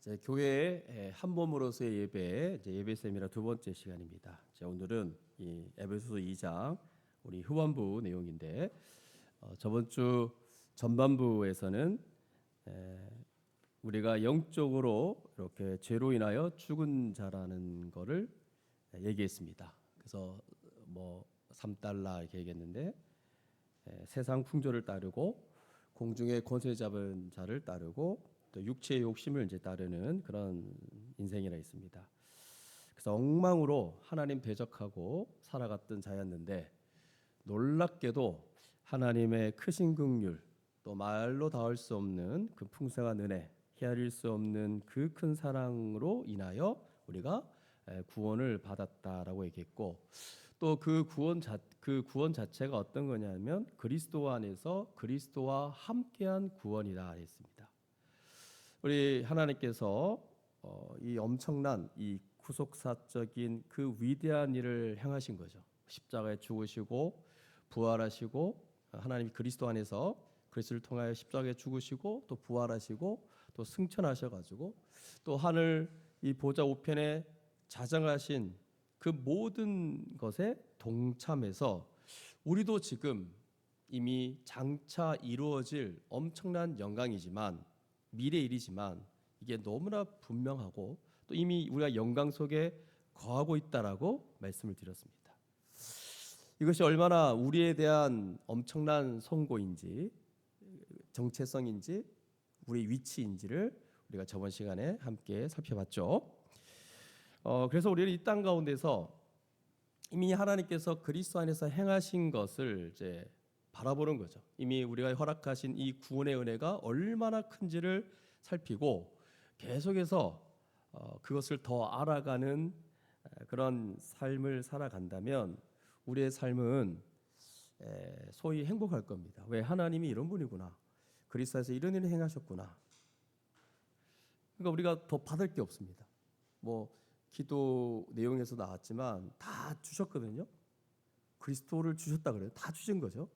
제 교회의 한 몸으로서의 예배, 이제 예배 세미나 두 번째 시간입니다. 오늘은 이 에베소서 2장 우리 후반부 내용인데 저번 주 전반부에서는 우리가 영적으로 이렇게 죄로 인하여 죽은 자라는 거를 얘기했습니다. 그래서 뭐 3달러 이렇게 얘기했는데 세상 풍조를 따르고 공중의 권세 잡은 자를 따르고 또 육체의 욕심을 이제 따르는 그런 인생이라 있습니다. 그래서 엉망으로 하나님 대적하고 살아갔던 자였는데 놀랍게도 하나님의 크신 긍휼 또 말로 닿을 수 없는 그 풍성한 은혜 헤아릴 수 없는 그 큰 사랑으로 인하여 우리가 구원을 받았다라고 얘기했고 또 그 구원 자체가 어떤 거냐면 그리스도 안에서 그리스도와 함께한 구원이다 했습니다. 우리 하나님께서 이 엄청난 이 구속사적인 그 위대한 일을 행하신 거죠. 십자가에 죽으시고 부활하시고 하나님 그리스도 안에서 그리스도를 통하여 십자가에 죽으시고 또 부활하시고 또 승천하셔가지고 또 하늘 이 보좌 우편에 자정하신 그 모든 것에 동참해서 우리도 지금 이미 장차 이루어질 엄청난 영광이지만 미래 일이지만 이게 너무나 분명하고 또 이미 우리가 영광 속에 거하고 있다라고 말씀을 드렸습니다. 이것이 얼마나 우리에 대한 엄청난 선고인지 정체성인지 우리 위치인지를 우리가 저번 시간에 함께 살펴봤죠. 그래서 우리는 이 땅 가운데서 이미 하나님께서 그리스도 안에서 행하신 것을 이제 바라보는 거죠. 이미 우리가 허락하신 이 구원의 은혜가 얼마나 큰지를 살피고 계속해서 그것을 더 알아가는 그런 삶을 살아간다면 우리의 삶은 소위 행복할 겁니다. 왜? 하나님이 이런 분이구나. 그리스도에서 이런 일을 행하셨구나. 그러니까 우리가 더 받을 게 없습니다. 뭐 기도 내용에서 나왔지만 다 주셨거든요. 그리스도를 주셨다 그래요. 다 주신 거죠.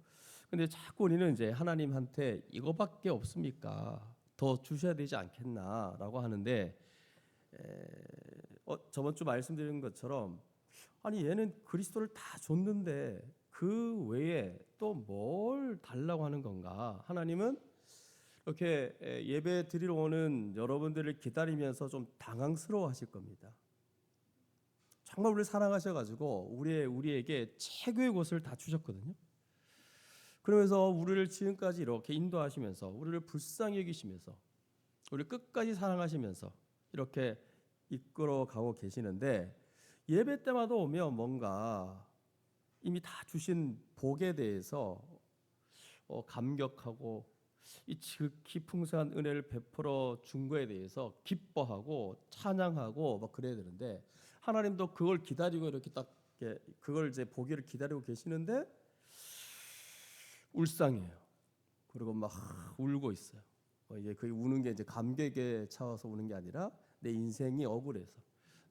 근데 자꾸 우리는 이제 하나님한테 이거밖에 없습니까? 더 주셔야 되지 않겠나라고 하는데 저번 주 말씀드린 것처럼 아니 얘는 그리스도를 다 줬는데 그 외에 또 뭘 달라고 하는 건가? 하나님은 이렇게 예배 드리러 오는 여러분들을 기다리면서 좀 당황스러워하실 겁니다. 정말 우리를 사랑하셔가지고 우리에게 최고의 것을 다 주셨거든요. 그러면서 우리를 지금까지 이렇게 인도하시면서 우리를 불쌍히 여기시면서 우리를 끝까지 사랑하시면서 이렇게 이끌어 가고 계시는데 예배 때마다 오면 뭔가 이미 다 주신 복에 대해서 감격하고 이 지극히 풍성한 은혜를 베풀어 준 거에 대해서 기뻐하고 찬양하고 막 그래야 되는데 하나님도 그걸 기다리고 이렇게 딱 그걸 이제 보기를 기다리고 계시는데 울상해요. 그리고 막 울고 있어요. 이게 그 우는 게 이제 감격에 차워서 우는 게 아니라 내 인생이 억울해서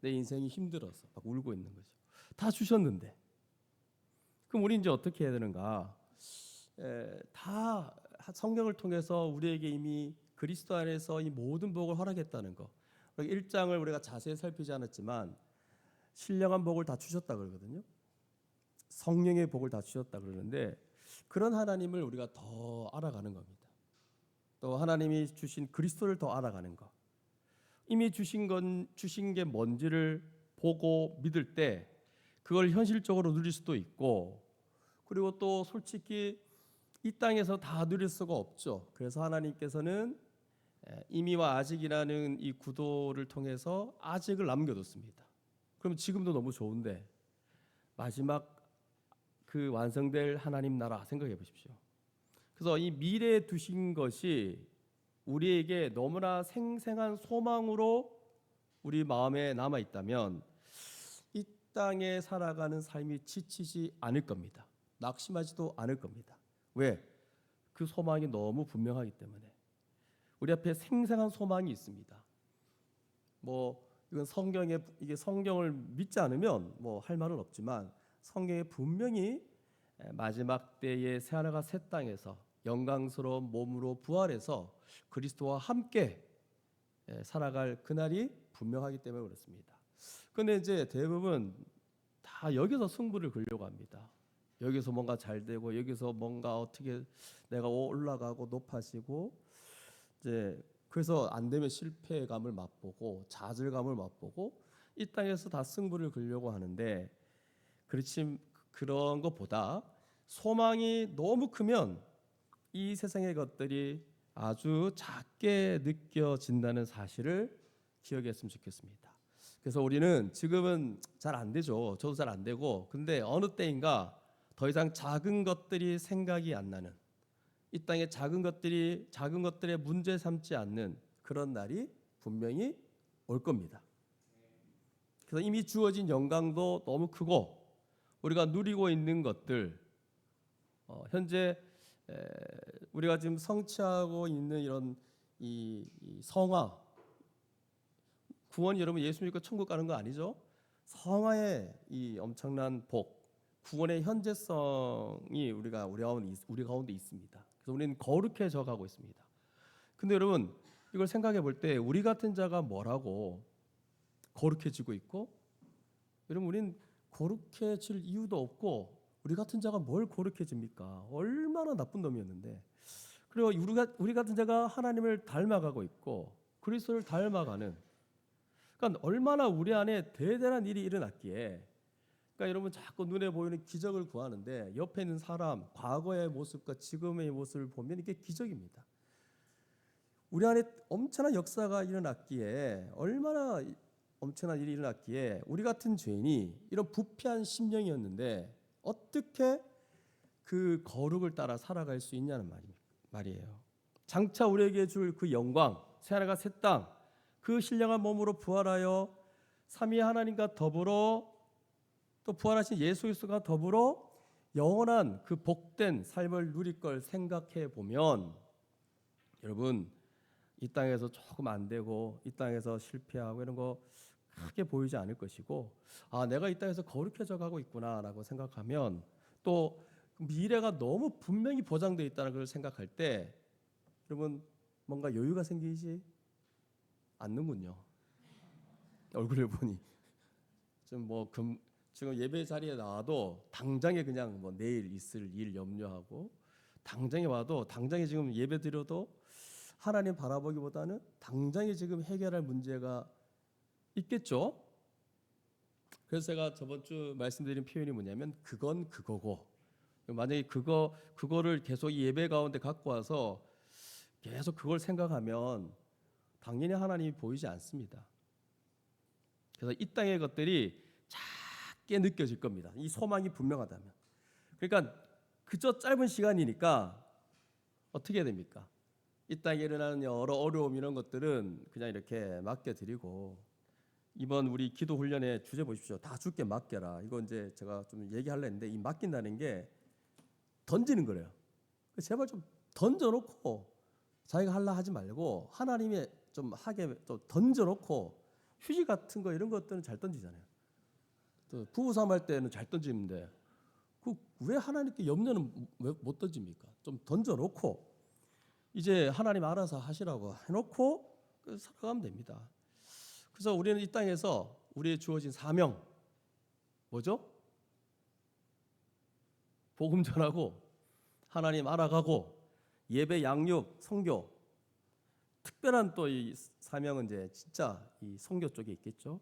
내 인생이 힘들어서 막 울고 있는 거죠. 다 주셨는데 그럼 우리 이제 어떻게 해야 되는가? 다 성경을 통해서 우리에게 이미 그리스도 안에서 이 모든 복을 허락했다는 거. 1장을 우리가 자세히 살피지 않았지만 신령한 복을 다 주셨다 그러거든요. 성령의 복을 다 주셨다 그러는데 그런 하나님을 우리가 더 알아가는 겁니다. 또 하나님이 주신 그리스도를 더 알아가는 것. 이미 주신 게 뭔지를 보고 믿을 때 그걸 현실적으로 누릴 수도 있고 그리고 또 솔직히 이 땅에서 다 누릴 수가 없죠. 그래서 하나님께서는 이미와 아직이라는 이 구도를 통해서 아직을 남겨뒀습니다. 그럼 지금도 너무 좋은데 마지막 그 완성될 하나님 나라 생각해 보십시오. 그래서 이 미래에 두신 것이 우리에게 너무나 생생한 소망으로 우리 마음에 남아 있다면 이 땅에 살아가는 삶이 지치지 않을 겁니다. 낙심하지도 않을 겁니다. 왜? 그 소망이 너무 분명하기 때문에. 우리 앞에 생생한 소망이 있습니다. 뭐 이건 이게 성경을 믿지 않으면 뭐 할 말은 없지만 성경에 분명히 마지막 때에 새하늘과 새 땅에서 영광스러운 몸으로 부활해서 그리스도와 함께 살아갈 그날이 분명하기 때문에 그렇습니다. 그런데 이제 대부분 다 여기서 승부를 걸려고 합니다. 여기서 뭔가 잘 되고 여기서 뭔가 어떻게 내가 올라가고 높아지고 이제 그래서 안 되면 실패감을 맛보고 좌절감을 맛보고 이 땅에서 다 승부를 걸려고 하는데 그렇지 그런 것보다 소망이 너무 크면 이 세상의 것들이 아주 작게 느껴진다는 사실을 기억했으면 좋겠습니다. 그래서 우리는 지금은 잘 안 되죠. 저도 잘 안 되고 근데 어느 때인가 더 이상 작은 것들이 생각이 안 나는 이 땅의 작은 것들의 문제 삼지 않는 그런 날이 분명히 올 겁니다. 그래서 이미 주어진 영광도 너무 크고 우리가 누리고 있는 것들 현재 우리가 지금 성취하고 있는 이런 이 성화 구원이 여러분 예수 믿고 천국 가는 거 아니죠? 성화의 이 엄청난 복 구원의 현재성이 우리 가운데 있습니다. 그래서 우리는 거룩해져 가고 있습니다. 근데 여러분 이걸 생각해 볼 때 우리 같은 자가 뭐라고 거룩해지고 있고 여러분 우리는 거룩해질 이유도 없고 우리 같은 자가 뭘 거룩해집니까? 얼마나 나쁜 놈이었는데 그리고 우리 같은 자가 하나님을 닮아가고 있고 그리스도를 닮아가는 그러니까 얼마나 우리 안에 대단한 일이 일어났기에 그러니까 여러분 자꾸 눈에 보이는 기적을 구하는데 옆에 있는 사람 과거의 모습과 지금의 모습을 보면 이게 기적입니다. 우리 안에 엄청난 역사가 일어났기에 얼마나 엄청난 일이 일어났기에 우리 같은 죄인이 이런 부패한 심령이었는데 어떻게 그 거룩을 따라 살아갈 수 있냐는 말이에요. 장차 우리에게 줄 그 영광, 새하늘과 새 땅, 그 신령한 몸으로 부활하여 삼위 하나님과 더불어 또 부활하신 예수 그리스도가 더불어 영원한 그 복된 삶을 누릴 걸 생각해 보면 여러분 이 땅에서 조금 안 되고 이 땅에서 실패하고 이런 거 크게 보이지 않을 것이고 내가 이 땅에서 거룩해져 가고 있구나라고 생각하면 또 미래가 너무 분명히 보장되어 있다는 걸 생각할 때 여러분 뭔가 여유가 생기지 않는군요. 얼굴을 보니 지금 예배 자리에 나와도 당장에 그냥 내일 있을 일 염려하고 당장에 와도 당장에 지금 예배 드려도 하나님 바라보기보다는 당장에 지금 해결할 문제가 있겠죠. 그래서 제가 저번 주 말씀드린 표현이 뭐냐면 그건 그거고 만약에 그거를 계속 예배 가운데 갖고 와서 계속 그걸 생각하면 당연히 하나님이 보이지 않습니다. 그래서 이 땅의 것들이 작게 느껴질 겁니다. 이 소망이 분명하다면. 그러니까 그저 짧은 시간이니까 어떻게 해야 됩니까? 이 땅에 일어나는 여러 어려움 이런 것들은 그냥 이렇게 맡겨드리고 이번 우리 기도 훈련의 주제 보십시오. 다 주께 맡겨라. 이거 이제 제가 좀 얘기하려 했는데 이 맡긴다는 게 던지는 거래요. 제발 좀 던져놓고 자기가 하려 하지 말고 하나님이 좀 하게 또 던져놓고 휴지 같은 거 이런 것들은 잘 던지잖아요. 또 부부싸움 할 때는 잘 던지는데 왜 하나님께 염려는 왜 못 던집니까? 좀 던져놓고 이제 하나님 알아서 하시라고 해놓고 살아가면 됩니다. 그래서 우리는 이 땅에서 우리의 주어진 사명 뭐죠? 복음 전하고 하나님 알아가고 예배 양육 선교 특별한 또 이 사명은 이제 진짜 이 선교 쪽에 있겠죠.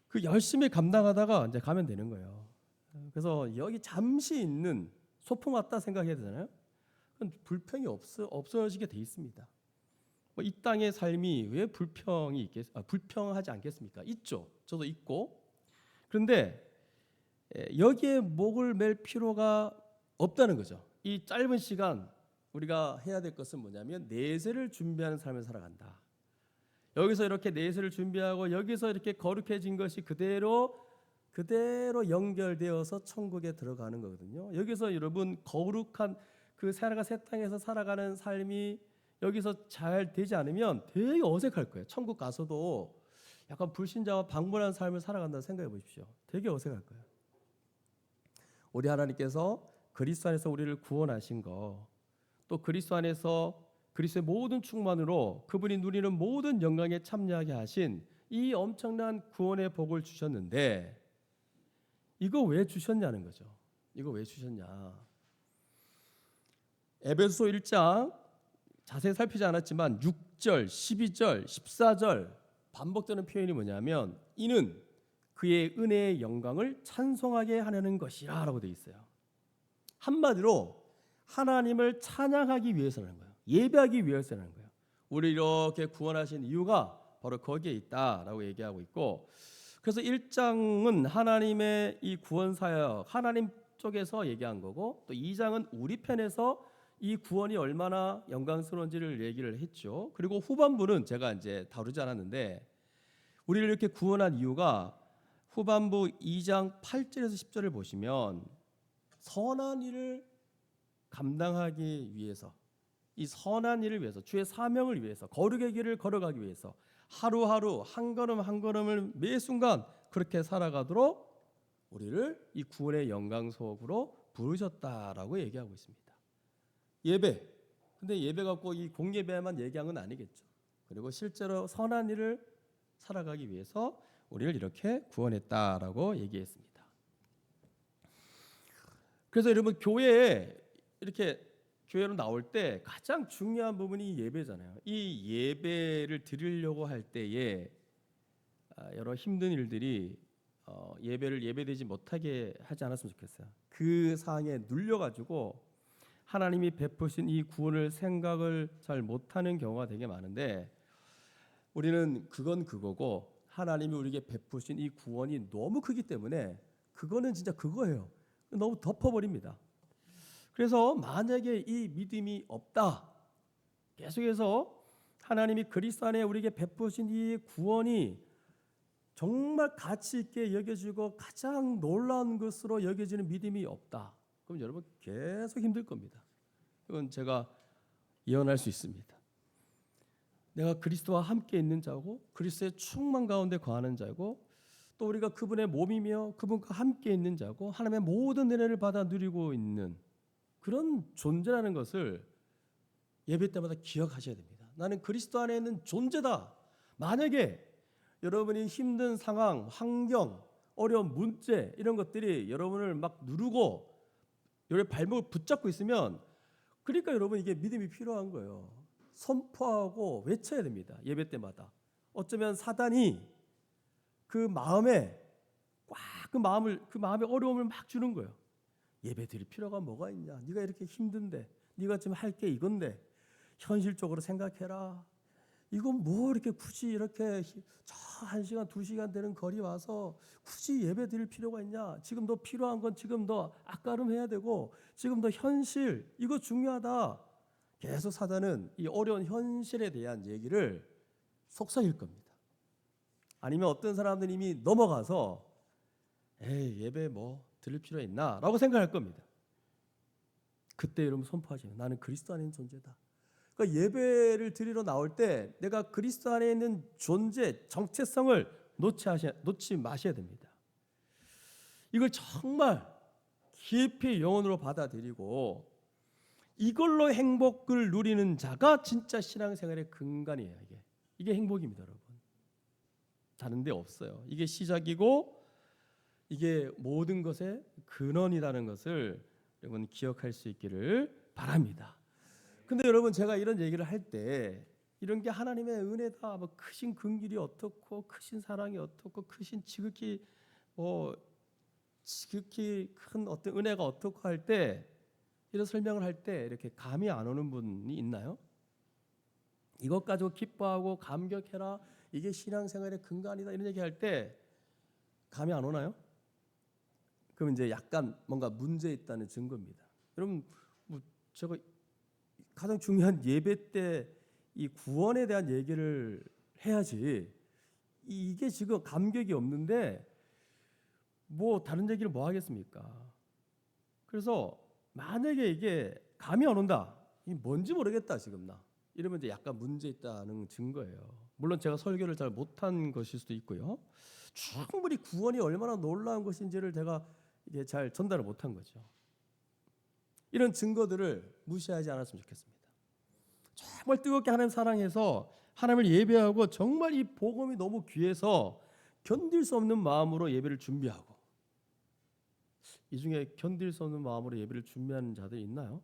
그 열심히 감당하다가 이제 가면 되는 거예요. 그래서 여기 잠시 있는 소풍 왔다 생각해야 되잖아요. 그건 불평이 없어지게 돼 있습니다. 이 땅의 삶이 왜 불평하지 않겠습니까? 있죠. 저도 있고. 그런데 여기에 목을 맬 필요가 없다는 거죠. 이 짧은 시간 우리가 해야 될 것은 뭐냐면 내세를 준비하는 삶을 살아간다. 여기서 이렇게 내세를 준비하고 여기서 이렇게 거룩해진 것이 그대로 연결되어서 천국에 들어가는 거거든요. 여기서 여러분 거룩한 그 새하늘과 새 땅에서 살아가는 삶이 여기서 잘 되지 않으면 되게 어색할 거예요. 천국 가서도 약간 불신자와 방문한 삶을 살아간다고 생각해 보십시오. 되게 어색할 거예요. 우리 하나님께서 그리스도 안에서 우리를 구원하신 거, 또 그리스도 안에서 그리스도의 모든 충만으로 그분이 누리는 모든 영광에 참여하게 하신 이 엄청난 구원의 복을 주셨는데 이거 왜 주셨냐는 거죠. 이거 왜 주셨냐. 에베소서 1장 자세히 살피지 않았지만 6절, 12절, 14절 반복되는 표현이 뭐냐면 이는 그의 은혜의 영광을 찬송하게 하려는 것이라 라고 되어 있어요. 한마디로 하나님을 찬양하기 위해서라는 거예요. 예배하기 위해서라는 거예요. 우리 이렇게 구원하신 이유가 바로 거기에 있다라고 얘기하고 있고, 그래서 1장은 하나님의 이 구원 사역 하나님 쪽에서 얘기한 거고, 또 2장은 우리 편에서 이 구원이 얼마나 영광스러운지를 얘기를 했죠. 그리고 후반부는 제가 이제 다루지 않았는데 우리를 이렇게 구원한 이유가 후반부 2장 8절에서 10절을 보시면 선한 일을 감당하기 위해서, 이 선한 일을 위해서, 주의 사명을 위해서, 거룩의 길을 걸어가기 위해서 하루하루 한 걸음 한 걸음을 매 순간 그렇게 살아가도록 우리를 이 구원의 영광 속으로 부르셨다라고 얘기하고 있습니다. 예배, 근데 예배 갖고 이 공예배만 얘기한 건 아니겠죠. 그리고 실제로 선한 일을 살아가기 위해서 우리를 이렇게 구원했다라고 얘기했습니다. 그래서 여러분 교회에 이렇게 교회로 나올 때 가장 중요한 부분이 예배잖아요. 이 예배를 드리려고 할 때에 여러 힘든 일들이 예배를 예배되지 못하게 하지 않았으면 좋겠어요. 그 상황에 눌려가지고 하나님이 베푸신 이 구원을 생각을 잘 못하는 경우가 되게 많은데, 우리는 그건 그거고 하나님이 우리에게 베푸신 이 구원이 너무 크기 때문에 그거는 진짜 그거예요. 너무 덮어버립니다. 그래서 만약에 이 믿음이 없다, 계속해서 하나님이 그리스도 안에 우리에게 베푸신 이 구원이 정말 가치 있게 여겨지고 가장 놀라운 것으로 여겨지는 믿음이 없다, 그럼 여러분 계속 힘들 겁니다. 이건 제가 예언할 수 있습니다. 내가 그리스도와 함께 있는 자고 그리스도의 충만 가운데 거하는 자고 또 우리가 그분의 몸이며 그분과 함께 있는 자고 하나님의 모든 은혜를 받아 누리고 있는 그런 존재라는 것을 예배 때마다 기억하셔야 됩니다. 나는 그리스도 안에 있는 존재다. 만약에 여러분이 힘든 상황, 환경, 어려운 문제 이런 것들이 여러분을 막 누르고 여러분의 발목을 붙잡고 있으면, 그러니까 여러분 이게 믿음이 필요한 거예요. 선포하고 외쳐야 됩니다. 예배 때마다. 어쩌면 사단이 그 마음에 꽉 그 마음의 어려움을 막 주는 거예요. 예배 드릴 필요가 뭐가 있냐? 네가 이렇게 힘든데, 네가 지금 할 게 이건데 현실적으로 생각해라. 이건 뭐 이렇게 굳이 이렇게 저 1시간 2시간 되는 거리 와서 굳이 예배 드릴 필요가 있냐? 지금 너 필요한 건 지금 너 앞가름해야 되고 지금 너 현실 이거 중요하다. 계속 사단은 이 어려운 현실에 대한 얘기를 속삭일 겁니다. 아니면 어떤 사람들은 이미 넘어가서 에이 예배 뭐 드릴 필요 있나? 라고 생각할 겁니다. 그때 여러분 선포하시면 나는 그리스도 안에 있는 존재다. 그러니까 예배를 드리러 나올 때 내가 그리스도 안에 있는 존재, 정체성을 놓지 마셔야 됩니다. 이걸 정말 깊이 영혼으로 받아들이고 이걸로 행복을 누리는 자가 진짜 신앙생활의 근간이에요. 이게 행복입니다, 여러분. 다른 데 없어요. 이게 시작이고 이게 모든 것의 근원이라는 것을 여러분 기억할 수 있기를 바랍니다. 근데 여러분 제가 이런 얘기를 할 때 이런 게 하나님의 은혜다, 뭐 크신 긍휼이 어떻고 크신 사랑이 어떻고 크신 지극히 큰 어떤 은혜가 어떻고 할 때, 이런 설명을 할 때 이렇게 감이 안 오는 분이 있나요? 이것 가지고 기뻐하고 감격해라, 이게 신앙생활의 근간이다, 이런 얘기할 때 감이 안 오나요? 그럼 이제 약간 뭔가 문제 있다는 증거입니다. 여러분 제가 가장 중요한 예배 때 이 구원에 대한 얘기를 해야지, 이게 지금 감격이 없는데 뭐 다른 얘기를 뭐 하겠습니까? 그래서 만약에 이게 감이 안 온다, 이게 뭔지 모르겠다 지금 나, 이러면 이제 약간 문제 있다는 증거예요. 물론 제가 설교를 잘 못한 것일 수도 있고요. 충분히 구원이 얼마나 놀라운 것인지를 제가 이게 잘 전달을 못한 거죠. 이런 증거들을 무시하지 않았으면 좋겠습니다. 정말 뜨겁게 하나님 사랑해서 하나님을 예배하고 정말 이 복음이 너무 귀해서 견딜 수 없는 마음으로 예배를 준비하고, 이 중에 견딜 수 없는 마음으로 예배를 준비하는 자들이 있나요?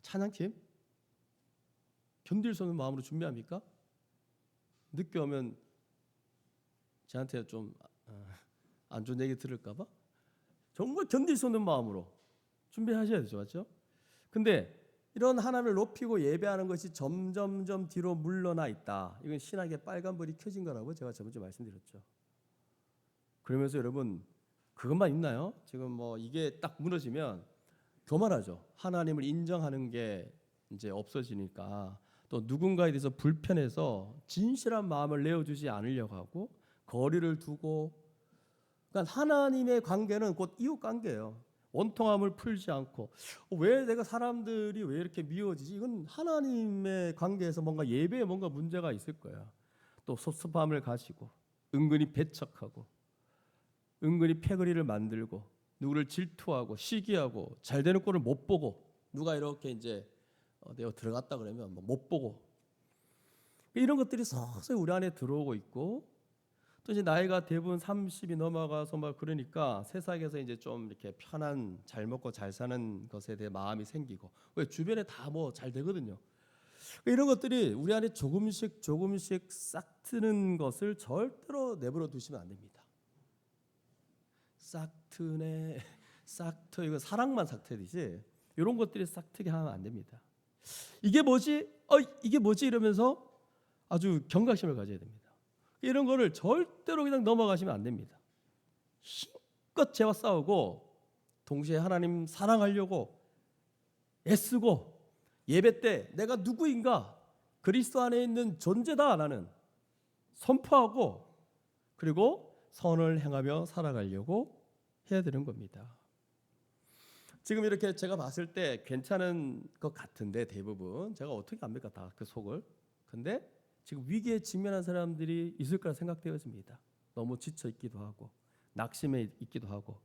찬양팀? 견딜 수 없는 마음으로 준비합니까? 늦게 오면 저한테 좀 안 좋은 얘기 들을까 봐 정말 견딜 수 없는 마음으로 준비하셔야 되죠. 맞죠? 근데 이런 하나님을 높이고 예배하는 것이 점점점 뒤로 물러나 있다. 이건 신학의 빨간불이 켜진 거라고 제가 저번주에 말씀드렸죠. 그러면서 여러분 그것만 있나요? 지금 뭐 이게 딱 무너지면 교만하죠. 하나님을 인정하는 게 이제 없어지니까 또 누군가에 대해서 불편해서 진실한 마음을 내어주지 않으려고 하고 거리를 두고, 그러니까 하나님의 관계는 곧 이웃 관계예요. 원통함을 풀지 않고 왜 내가 사람들이 왜 이렇게 미워지지? 이건 하나님의 관계에서 뭔가 예배에 뭔가 문제가 있을 거야. 또 섭섭함을 가지고 은근히 배척하고 은근히 패거리를 만들고 누구를 질투하고 시기하고 잘 되는 꼴을 못 보고, 누가 이렇게 이제 내가 들어갔다 그러면 못 보고, 이런 것들이 서서히 우리 안에 들어오고 있고, 또 이제 나이가 대부분 30이 넘어가서 막 그러니까 세상에서 이제 좀 이렇게 편한 잘 먹고 잘 사는 것에 대해 마음이 생기고, 왜 주변에 다 뭐 잘 되거든요. 이런 것들이 우리 안에 조금씩 조금씩 싹 트는 것을 절대로 내버려 두시면 안 됩니다. 싹 트네, 싹 트, 이거 사랑만 싹 트듯이 이런 것들이 싹 트게 하면 안 됩니다. 이게 뭐지? 이게 뭐지? 이러면서 아주 경각심을 가져야 됩니다. 이런 거를 절대로 그냥 넘어가시면 안 됩니다. 힘껏 죄와 싸우고 동시에 하나님 사랑하려고 애쓰고, 예배 때 내가 누구인가, 그리스도 안에 있는 존재다 나는 선포하고, 그리고 선을 행하며 살아가려고 해야 되는 겁니다. 지금 이렇게 제가 봤을 때 괜찮은 것 같은데 대부분 제가 어떻게 압니까? 다 그 속을. 근데 지금 위기에 직면한 사람들이 있을 거라 생각되어집니다. 너무 지쳐 있기도 하고 낙심해 있기도 하고,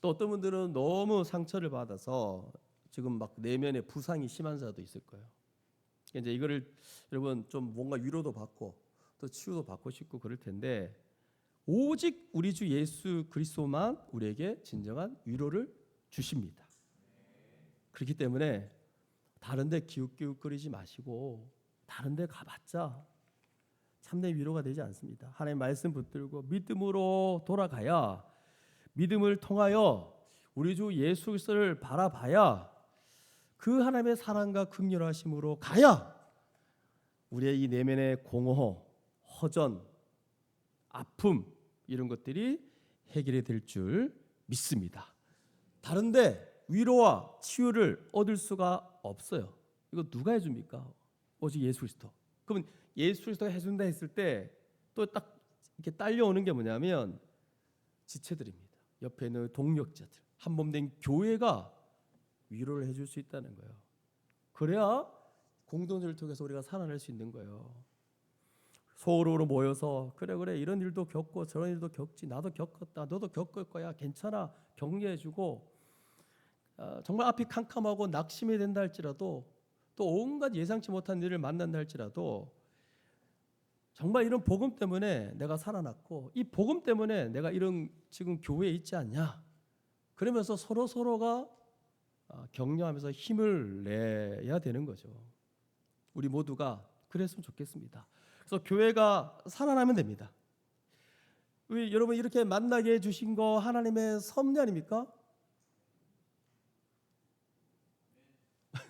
또 어떤 분들은 너무 상처를 받아서 지금 막 내면에 부상이 심한 사람도 있을 거예요. 이제 이거를 여러분 좀 뭔가 위로도 받고 또 치유도 받고 싶고 그럴 텐데, 오직 우리 주 예수 그리스도만 우리에게 진정한 위로를 주십니다. 그렇기 때문에 다른 데 기웃기웃거리지 마시고 다른 데 가봤자 참된 위로가 되지 않습니다. 하나님 말씀 붙들고 믿음으로 돌아가야, 믿음을 통하여 우리 주 예수 그리스도를 바라봐야, 그 하나님의 사랑과 긍휼하심으로 가야 우리의 이 내면의 공허, 허전, 아픔 이런 것들이 해결이 될 줄 믿습니다. 다른데 위로와 치유를 얻을 수가 없어요. 이거 누가 해줍니까? 오직 예수 그리스도. 그러면 예수 그리스도가 해준다 했을 때 또 딱 이렇게 딸려오는 게 뭐냐면 지체들입니다. 옆에 있는 동력자들, 한몸된 교회가 위로를 해줄 수 있다는 거예요. 그래야 공동체를 통해서 우리가 살아낼 수 있는 거예요. 소그룹으로 모여서 그래 이런 일도 겪고 저런 일도 겪지, 나도 겪었다, 너도 겪을 거야, 괜찮아, 격려해주고, 정말 앞이 캄캄하고 낙심이 된다 할지라도, 또 온갖 예상치 못한 일을 만난다 할지라도 정말 이런 복음 때문에 내가 살아났고 이 복음 때문에 내가 이런 지금 교회에 있지 않냐, 그러면서 서로가 격려하면서 힘을 내야 되는 거죠. 우리 모두가 그랬으면 좋겠습니다. 그래서 교회가 살아나면 됩니다. 우리 여러분 이렇게 만나게 해주신 거 하나님의 섭리 아닙니까?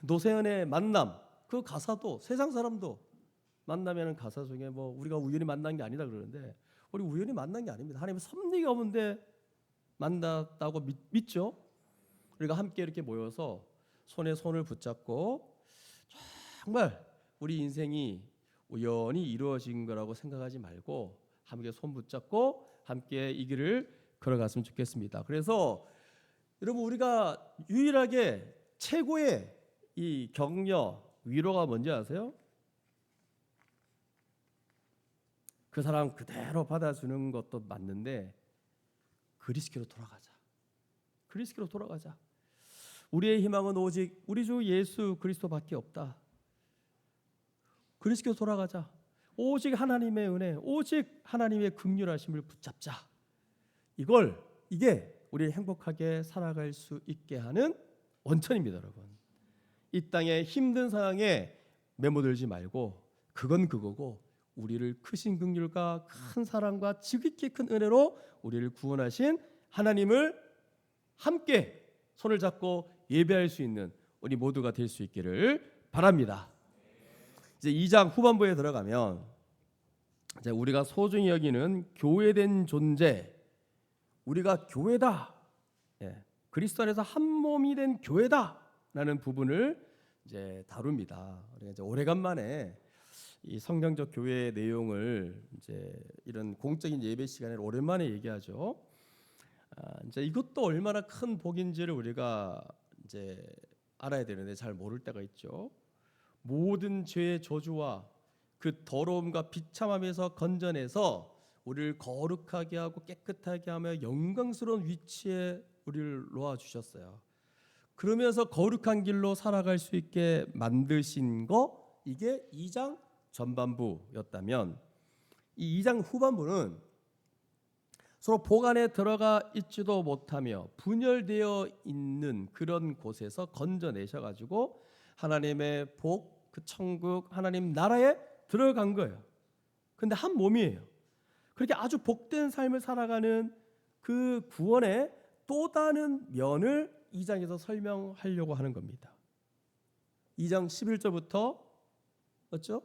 노세연의 만남, 그 가사도 세상 사람도 만나면 가사 중에 뭐 우리가 우연히 만난 게 아니다 그러는데, 우리 우연히 만난 게 아닙니다. 하나님의 섭리가 없는데 만났다고 믿죠. 우리가 함께 이렇게 모여서 손에 손을 붙잡고 정말 우리 인생이 우연히 이루어진 거라고 생각하지 말고 함께 손 붙잡고 함께 이 길을 걸어갔으면 좋겠습니다. 그래서 여러분 우리가 유일하게 최고의 이 격려, 위로가 뭔지 아세요? 그 사람 그대로 받아주는 것도 맞는데 그리스도로 돌아가자. 그리스도로 돌아가자. 우리의 희망은 오직 우리 주 예수 그리스도밖에 없다. 그리스도로 돌아가자. 오직 하나님의 은혜, 오직 하나님의 긍휼하심을 붙잡자. 이게 우리를 행복하게 살아갈 수 있게 하는 원천입니다, 여러분. 이 땅의 힘든 상황에 매몰들지 말고 그건 그거고 우리를 크신 긍휼과 큰 사랑과 지극히 큰 은혜로 우리를 구원하신 하나님을 함께 손을 잡고 예배할 수 있는 우리 모두가 될 수 있기를 바랍니다. 이제 2장 후반부에 들어가면 이제 우리가 소중히 여기는 교회된 존재, 우리가 교회다, 그리스도 안에서 한 몸이 된 교회다라는 부분을 이제 다룹니다. 우리가 이제 오래간만에 이 성경적 교회의 내용을 이제 이런 공적인 예배 시간에 오랜만에 얘기하죠. 이제 이것도 얼마나 큰 복인지를 우리가 이제 알아야 되는데 잘 모를 때가 있죠. 모든 죄의 저주와 그 더러움과 비참함에서 건져내서 우리를 거룩하게 하고 깨끗하게 하며 영광스러운 위치에 우리를 놓아 주셨어요. 그러면서 거룩한 길로 살아갈 수 있게 만드신 거, 이게 2장 전반부였다면 이 2장 후반부는 서로 복 안에 들어가 있지도 못하며 분열되어 있는 그런 곳에서 건져내셔가지고 하나님의 복, 그 천국, 하나님 나라에 들어간 거예요. 근데 한 몸이에요. 그렇게 아주 복된 삶을 살아가는 그 구원의 또 다른 면을 2장에서 설명하려고 하는 겁니다. 2장 11절부터 맞죠?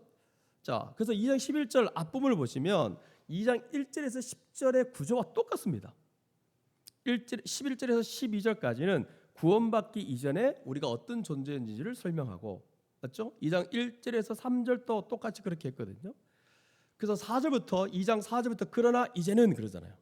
자, 그래서 2장 11절 앞부분을 보시면 2장 1절에서 10절의 구조와 똑같습니다. 11절에서 12절까지는 구원받기 이전에 우리가 어떤 존재인지를 설명하고, 맞죠? 2장 1절에서 3절도 똑같이 그렇게 했거든요. 그래서 2장 4절부터 그러나 이제는 그러잖아요.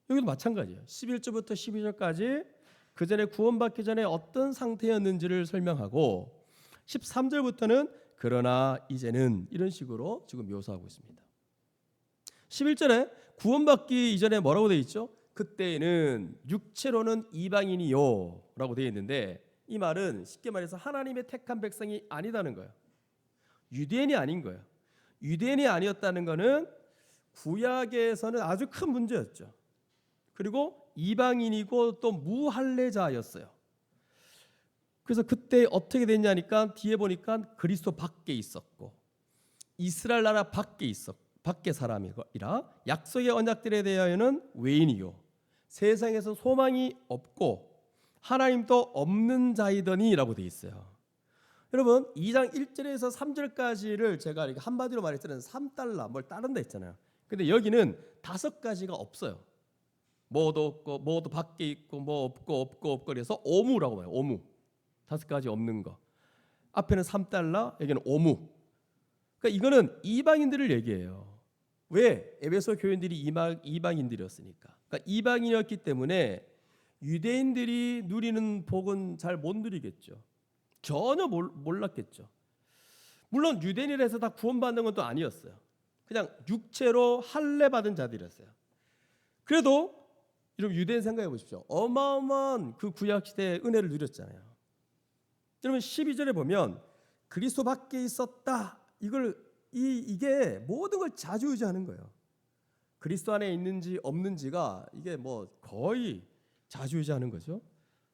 여기도 마찬가지예요. 11절부터 12절까지 그 전에 구원받기 전에 어떤 상태였는지를 설명하고 13절부터는 그러나 이제는 이런 식으로 지금 묘사하고 있습니다. 11절에 구원받기 이전에 뭐라고 되어 있죠? 그때에는 육체로는 이방인이요 라고 되어 있는데 이 말은 쉽게 말해서 하나님의 택한 백성이 아니다는 거예요. 유대인이 아닌 거예요. 유대인이 아니었다는 것은 구약에서는 아주 큰 문제였죠. 그리고 이방인이고 또 무할례자였어요. 그래서 그때 어떻게 됐냐니까 뒤에 보니까 그리스도 밖에 있었고 이스라엘 나라 밖에 밖에 사람이라 약속의 언약들에 대하여는 외인이요 세상에서 소망이 없고 하나님도 없는 자이더니라고 돼 있어요. 여러분 2장 1절에서 3절까지를 제가 이렇게 한마디로 말할 때는 3달러 뭘 다른다 했잖아요. 근데 여기는 5가지가 없어요. 뭐도 없고 뭐도 밖에 있고 뭐 없고 그래서 오무라고 봐요. 오무 5가지 없는 거. 앞에는 3달러, 여기는 오무. 그러니까 이거는 이방인들을 얘기해요. 왜? 에베소 교인들이 이방인들이었으니까. 그러니까 이방인이었기 때문에 유대인들이 누리는 복은 잘 못 누리겠죠. 전혀 몰랐겠죠. 물론 유대인이라 해서 다 구원받는 건 또 아니었어요. 그냥 육체로 할례 받은 자들이었어요. 그래도 여러분 유대인 생각해 보십시오. 어마어마한 그 구약 시대의 은혜를 누렸잖아요. 여러분 12절에 보면 그리스도 밖에 있었다. 이게 모든 걸 좌지우지하는 거예요. 그리스도 안에 있는지 없는지가 이게 뭐 거의 좌지우지하는 거죠.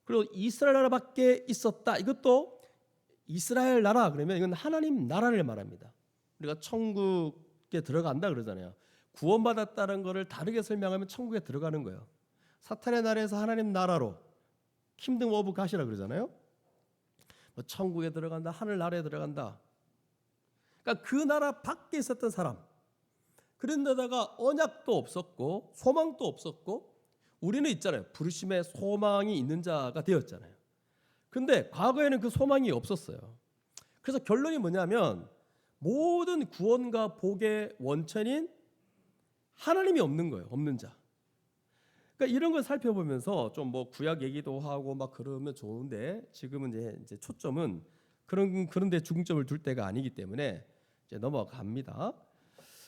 그리고 이스라엘 나라 밖에 있었다. 이것도 이스라엘 나라 그러면 이건 하나님 나라를 말합니다. 우리가 천국에 들어간다 그러잖아요. 구원받았다는 것을 다르게 설명하면 천국에 들어가는 거예요. 사탄의 나라에서 하나님 나라로 킹덤 오브 갓이라 그러잖아요. 뭐 천국에 들어간다, 하늘 나라에 들어간다. 그러니까 그 나라 밖에 있었던 사람. 그런데다가 언약도 없었고 소망도 없었고 우리는 있잖아요. 부르심에 소망이 있는 자가 되었잖아요. 근데 과거에는 그 소망이 없었어요. 그래서 결론이 뭐냐면 모든 구원과 복의 원천인 하나님이 없는 거예요. 없는 자. 그러니까 이런 걸 살펴보면서 좀 뭐 구약 얘기도 하고 막 그러면 좋은데 지금은 이제 초점은 그런데 중점을 둘 때가 아니기 때문에 이제 넘어갑니다.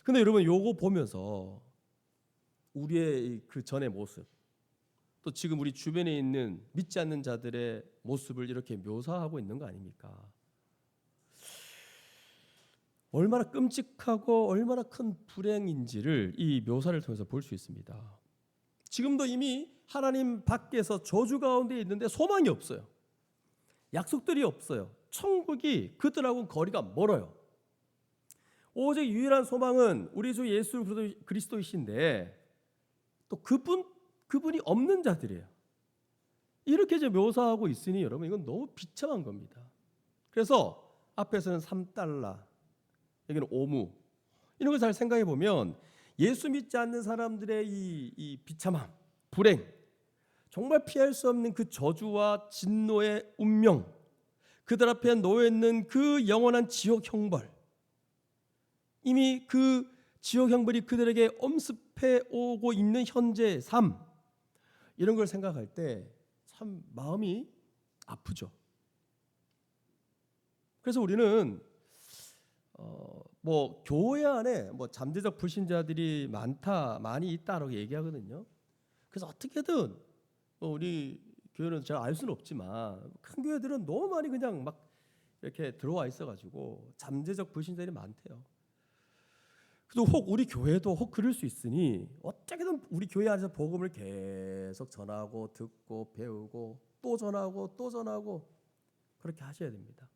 근데 여러분 요거 보면서 우리의 그 전의 모습 또 지금 우리 주변에 있는 믿지 않는 자들의 모습을 이렇게 묘사하고 있는 거 아닙니까? 얼마나 끔찍하고 얼마나 큰 불행인지를 이 묘사를 통해서 볼 수 있습니다. 지금도 이미 하나님 밖에서 저주 가운데 있는데 소망이 없어요. 약속들이 없어요. 천국이 그들하고는 거리가 멀어요. 오직 유일한 소망은 우리 주 예수 그리스도이신데 또 그분이 없는 자들이에요. 이렇게 이제 묘사하고 있으니 여러분 이건 너무 비참한 겁니다. 그래서 앞에서는 3달러, 여기는 오무, 이런 걸 잘 생각해 보면 예수 믿지 않는 사람들의 이 비참함, 불행, 정말 피할 수 없는 그 저주와 진노의 운명, 그들 앞에 놓여 있는 그 영원한 지옥 형벌, 이미 그 지옥 형벌이 그들에게 엄습해 오고 있는 현재의 삶, 이런 걸 생각할 때 참 마음이 아프죠. 그래서 우리는 뭐 교회 안에 뭐 잠재적 불신자들이 많이 있다라고 얘기하거든요. 그래서 어떻게든 우리 교회는 제가 알 수는 없지만 큰 교회들은 너무 많이 그냥 막 이렇게 들어와 있어가지고 잠재적 불신자들이 많대요. 그래도 혹 우리 교회도 혹 그럴 수 있으니 어떻게든 우리 교회 안에서 복음을 계속 전하고 듣고 배우고 또 전하고 또 전하고 그렇게 하셔야 됩니다.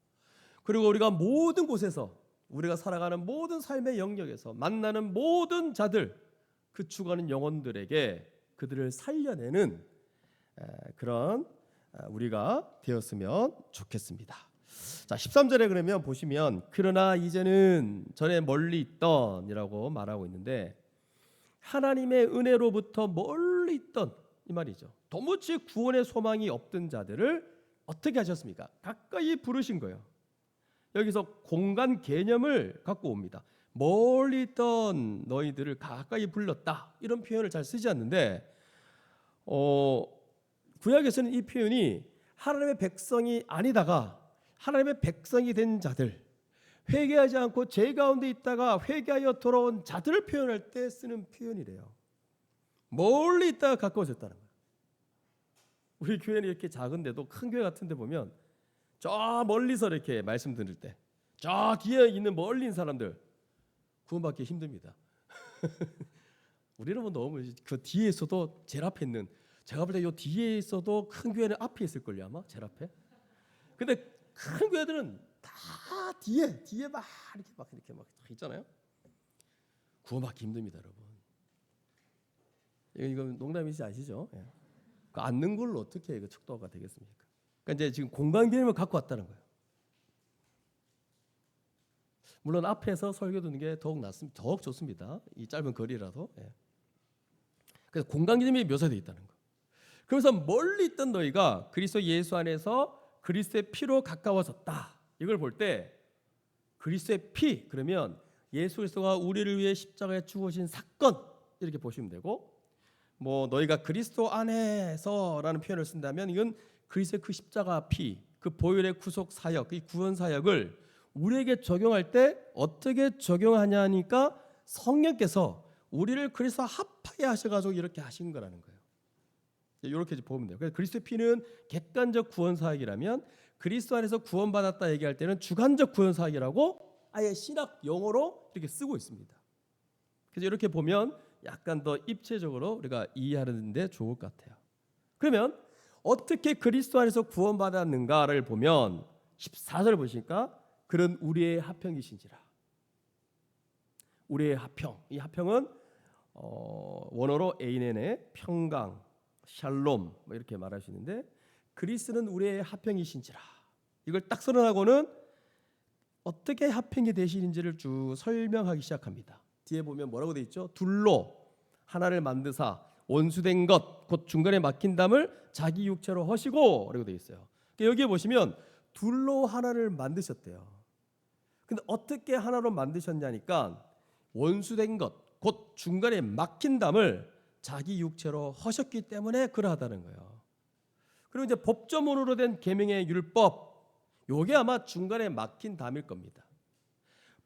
그리고 우리가 모든 곳에서 우리가 살아가는 모든 삶의 영역에서 만나는 모든 자들, 그 죽어가는 영혼들에게 그들을 살려내는 그런 우리가 되었으면 좋겠습니다. 자, 13절에 그러면 보시면 그러나 이제는 전에 멀리 있던이라고 말하고 있는데 하나님의 은혜로부터 멀리 있던 이 말이죠. 도무지 구원의 소망이 없던 자들을 어떻게 하셨습니까? 가까이 부르신 거예요. 여기서 공간 개념을 갖고 옵니다. 멀리 있던 너희들을 가까이 불렀다, 이런 표현을 잘 쓰지 않는데 구약에서는 이 표현이 하나님의 백성이 아니다가 하나님의 백성이 된 자들, 회개하지 않고 죄 가운데 있다가 회개하여 돌아온 자들을 표현할 때 쓰는 표현이래요. 멀리 있다가 가까워졌다는 거예요. 우리 교회는 이렇게 작은데도 큰 교회 같은 데 보면 저 멀리서 이렇게 말씀 들을 때 저 뒤에 있는 멀리 있는 사람들 구원받기 힘듭니다. 우리는 뭐 너무 그 뒤에 있어도 제일 앞에 있는, 제가 볼 때 요 뒤에 있어도 큰 교회는 앞에 있을걸요 아마, 제일 앞에. 근데 큰 교회들은 다 뒤에 막 이렇게 있잖아요. 구원받기 힘듭니다, 여러분. 이거 농담이지 아시죠? 예. 그 앉는 걸로 어떻게 이거 축도가 되겠습니까? 그러니까 이제 지금 공간 개념을 갖고 왔다는 거예요. 물론 앞에서 설교 듣는 게 더욱 좋습니다. 이 짧은 거리라도. 예. 그래서 공간 개념이 묘사되어 있다는 거. 그래서 멀리 있던 너희가 그리스도 예수 안에서 그리스도의 피로 가까워졌다. 이걸 볼 때 그리스도의 피, 그러면 예수 그리스도가 우리를 위해 십자가에 죽으신 사건, 이렇게 보시면 되고, 뭐 너희가 그리스도 안에서라는 표현을 쓴다면 이건 그리스도의 그 십자가 피, 그 보혈의 구속 사역, 이 구원 사역을 우리에게 적용할 때 어떻게 적용하냐니까 성령께서 우리를 그리스도와 합하게 하셔가지고 이렇게 하신 거라는 거예요. 이렇게 보면 돼요. 그래서 그리스도의 피는 객관적 구원 사역이라면 그리스도 안에서 구원받았다 얘기할 때는 주관적 구원 사역이라고 아예 신학 용어로 이렇게 쓰고 있습니다. 그래서 이렇게 보면 약간 더 입체적으로 우리가 이해하는 데 좋을 것 같아요. 그러면 어떻게 그리스도 안에서 구원받았는가를 보면 14절 보시니까 그런 우리의 화평이신지라. 우리의 화평, 이 화평은 원어로 에이넨의 평강, 샬롬 뭐 이렇게 말하시는데, 그리스는 우리의 화평이신지라. 이걸 딱 선언하고는 어떻게 화평이 되시는지를 쭉 설명하기 시작합니다. 뒤에 보면 뭐라고 돼 있죠? 둘로 하나를 만드사 원수된 것 곧 중간에 막힌 담을 자기 육체로 허시고 라고 돼 있어요. 여기에 보시면 둘로 하나를 만드셨대요. 근데 어떻게 하나로 만드셨냐니까 원수된 것 곧 중간에 막힌 담을 자기 육체로 허셨기 때문에 그러하다는 거예요. 그리고 이제 법조문으로 된 계명의 율법, 요게 아마 중간에 막힌 담일 겁니다.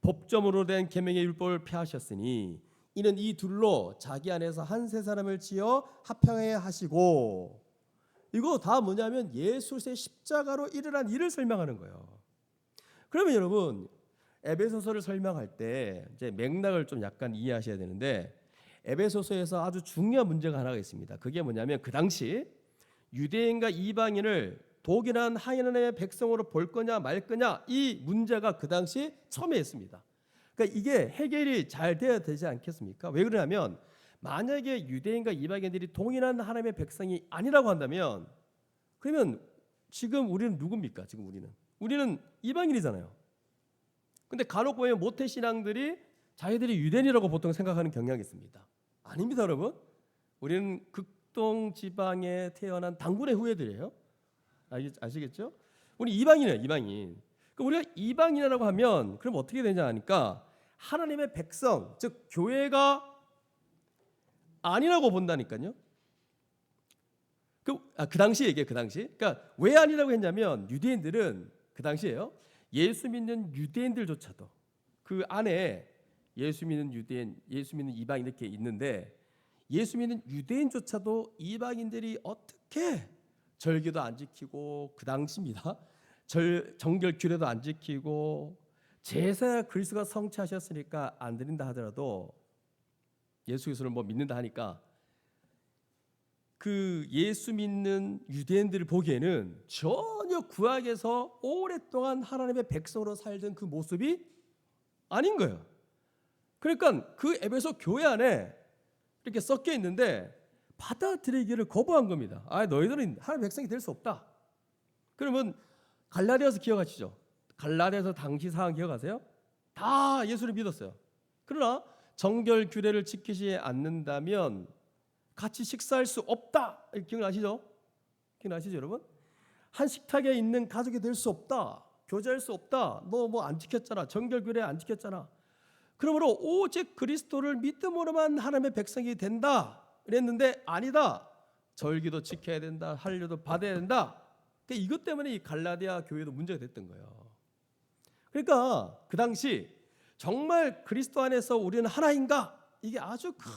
법조문으로 된 계명의 율법을 폐하셨으니 이는 이 둘로 자기 안에서 한 세 사람을 지어 화평하게 하시고, 이거 다 뭐냐면 예수의 십자가로 일어난 일을 설명하는 거예요. 그러면 여러분, 에베소서를 설명할 때 이제 맥락을 좀 약간 이해하셔야 되는데, 에베소서에서 아주 중요한 문제가 하나가 있습니다. 그게 뭐냐면 그 당시 유대인과 이방인을 독일한 하나님의 백성으로 볼 거냐 말 거냐, 이 문제가 그 당시 첨예했습니다. 그러니까 이게 해결이 잘 돼야 되지 않겠습니까? 왜 그러냐면 만약에 유대인과 이방인들이 동일한 하나님의 백성이 아니라고 한다면, 그러면 지금 우리는 누굽니까? 지금 우리는 이방인이잖아요. 근데 간혹 보면 모태 신앙들이 자기들이 유대인이라고 보통 생각하는 경향이 있습니다. 아닙니다, 여러분. 우리는 극동 지방에 태어난 당군의 후예들이에요. 아시겠죠? 우리 이방인이에요, 이방인. 우리가 이방인이라고 하면 그럼 어떻게 되냐 하니까 하나님의 백성, 즉 교회가 아니라고 본다니까요. 그 당시에 그 당시. 그러니까 왜 아니라고 했냐면 유대인들은 그 당시에요. 예수 믿는 유대인들조차도 그 안에 예수 믿는 유대인, 예수 믿는 이방인 이렇게 있는데, 예수 믿는 유대인조차도 이방인들이 어떻게 절기도 안 지키고, 그 당시입니다. 정결 규례도 안 지키고, 제사 그리스도가 성취하셨으니까 안 드린다 하더라도 예수 그리스도를 뭐 믿는다 하니까 그 예수 믿는 유대인들을 보기에는 전혀 구약에서 오랫동안 하나님의 백성으로 살던 그 모습이 아닌 거예요. 그러니까 그 에베소 교회 안에 이렇게 섞여 있는데 받아들이기를 거부한 겁니다. 너희들은 하나님의 백성이 될 수 없다. 그러면 갈라디아서 기억하시죠? 갈라디아서 당시 상황 기억하세요? 다 예수를 믿었어요. 그러나 정결 규례를 지키지 않는다면 같이 식사할 수 없다. 기억나시죠? 여러분? 한 식탁에 있는 가족이 될 수 없다. 교제할 수 없다. 너 뭐 안 지켰잖아. 정결 규례 안 지켰잖아. 그러므로 오직 그리스도를 믿음으로만 하나님의 백성이 된다. 그랬는데 아니다. 절기도 지켜야 된다. 할례도 받아야 된다. 그러니까 이것 때문에 이 갈라디아 교회도 문제가 됐던 거예요. 그러니까 그 당시 정말 그리스도 안에서 우리는 하나인가? 이게 아주 큰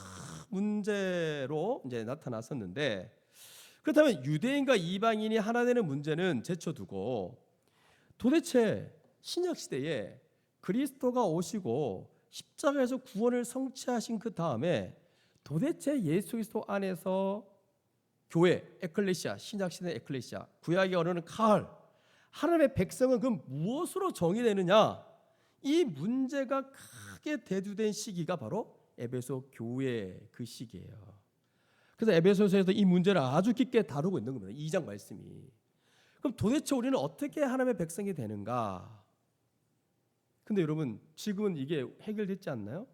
문제로 이제 나타났었는데, 그렇다면 유대인과 이방인이 하나 되는 문제는 제쳐두고 도대체 신약 시대에 그리스도가 오시고 십자가에서 구원을 성취하신 그 다음에 도대체 예수 그리스도 안에서 교회, 에클레시아, 신약 시대 에클레시아, 구약에 언어는 카할, 하나님의 백성은 그럼 무엇으로 정의되느냐? 이 문제가 크게 대두된 시기가 바로 에베소 교회 그 시기예요. 그래서 에베소서에서 이 문제를 아주 깊게 다루고 있는 겁니다. 2장 말씀이. 그럼 도대체 우리는 어떻게 하나님의 백성이 되는가? 근데 여러분, 지금은 이게 해결됐지 않나요?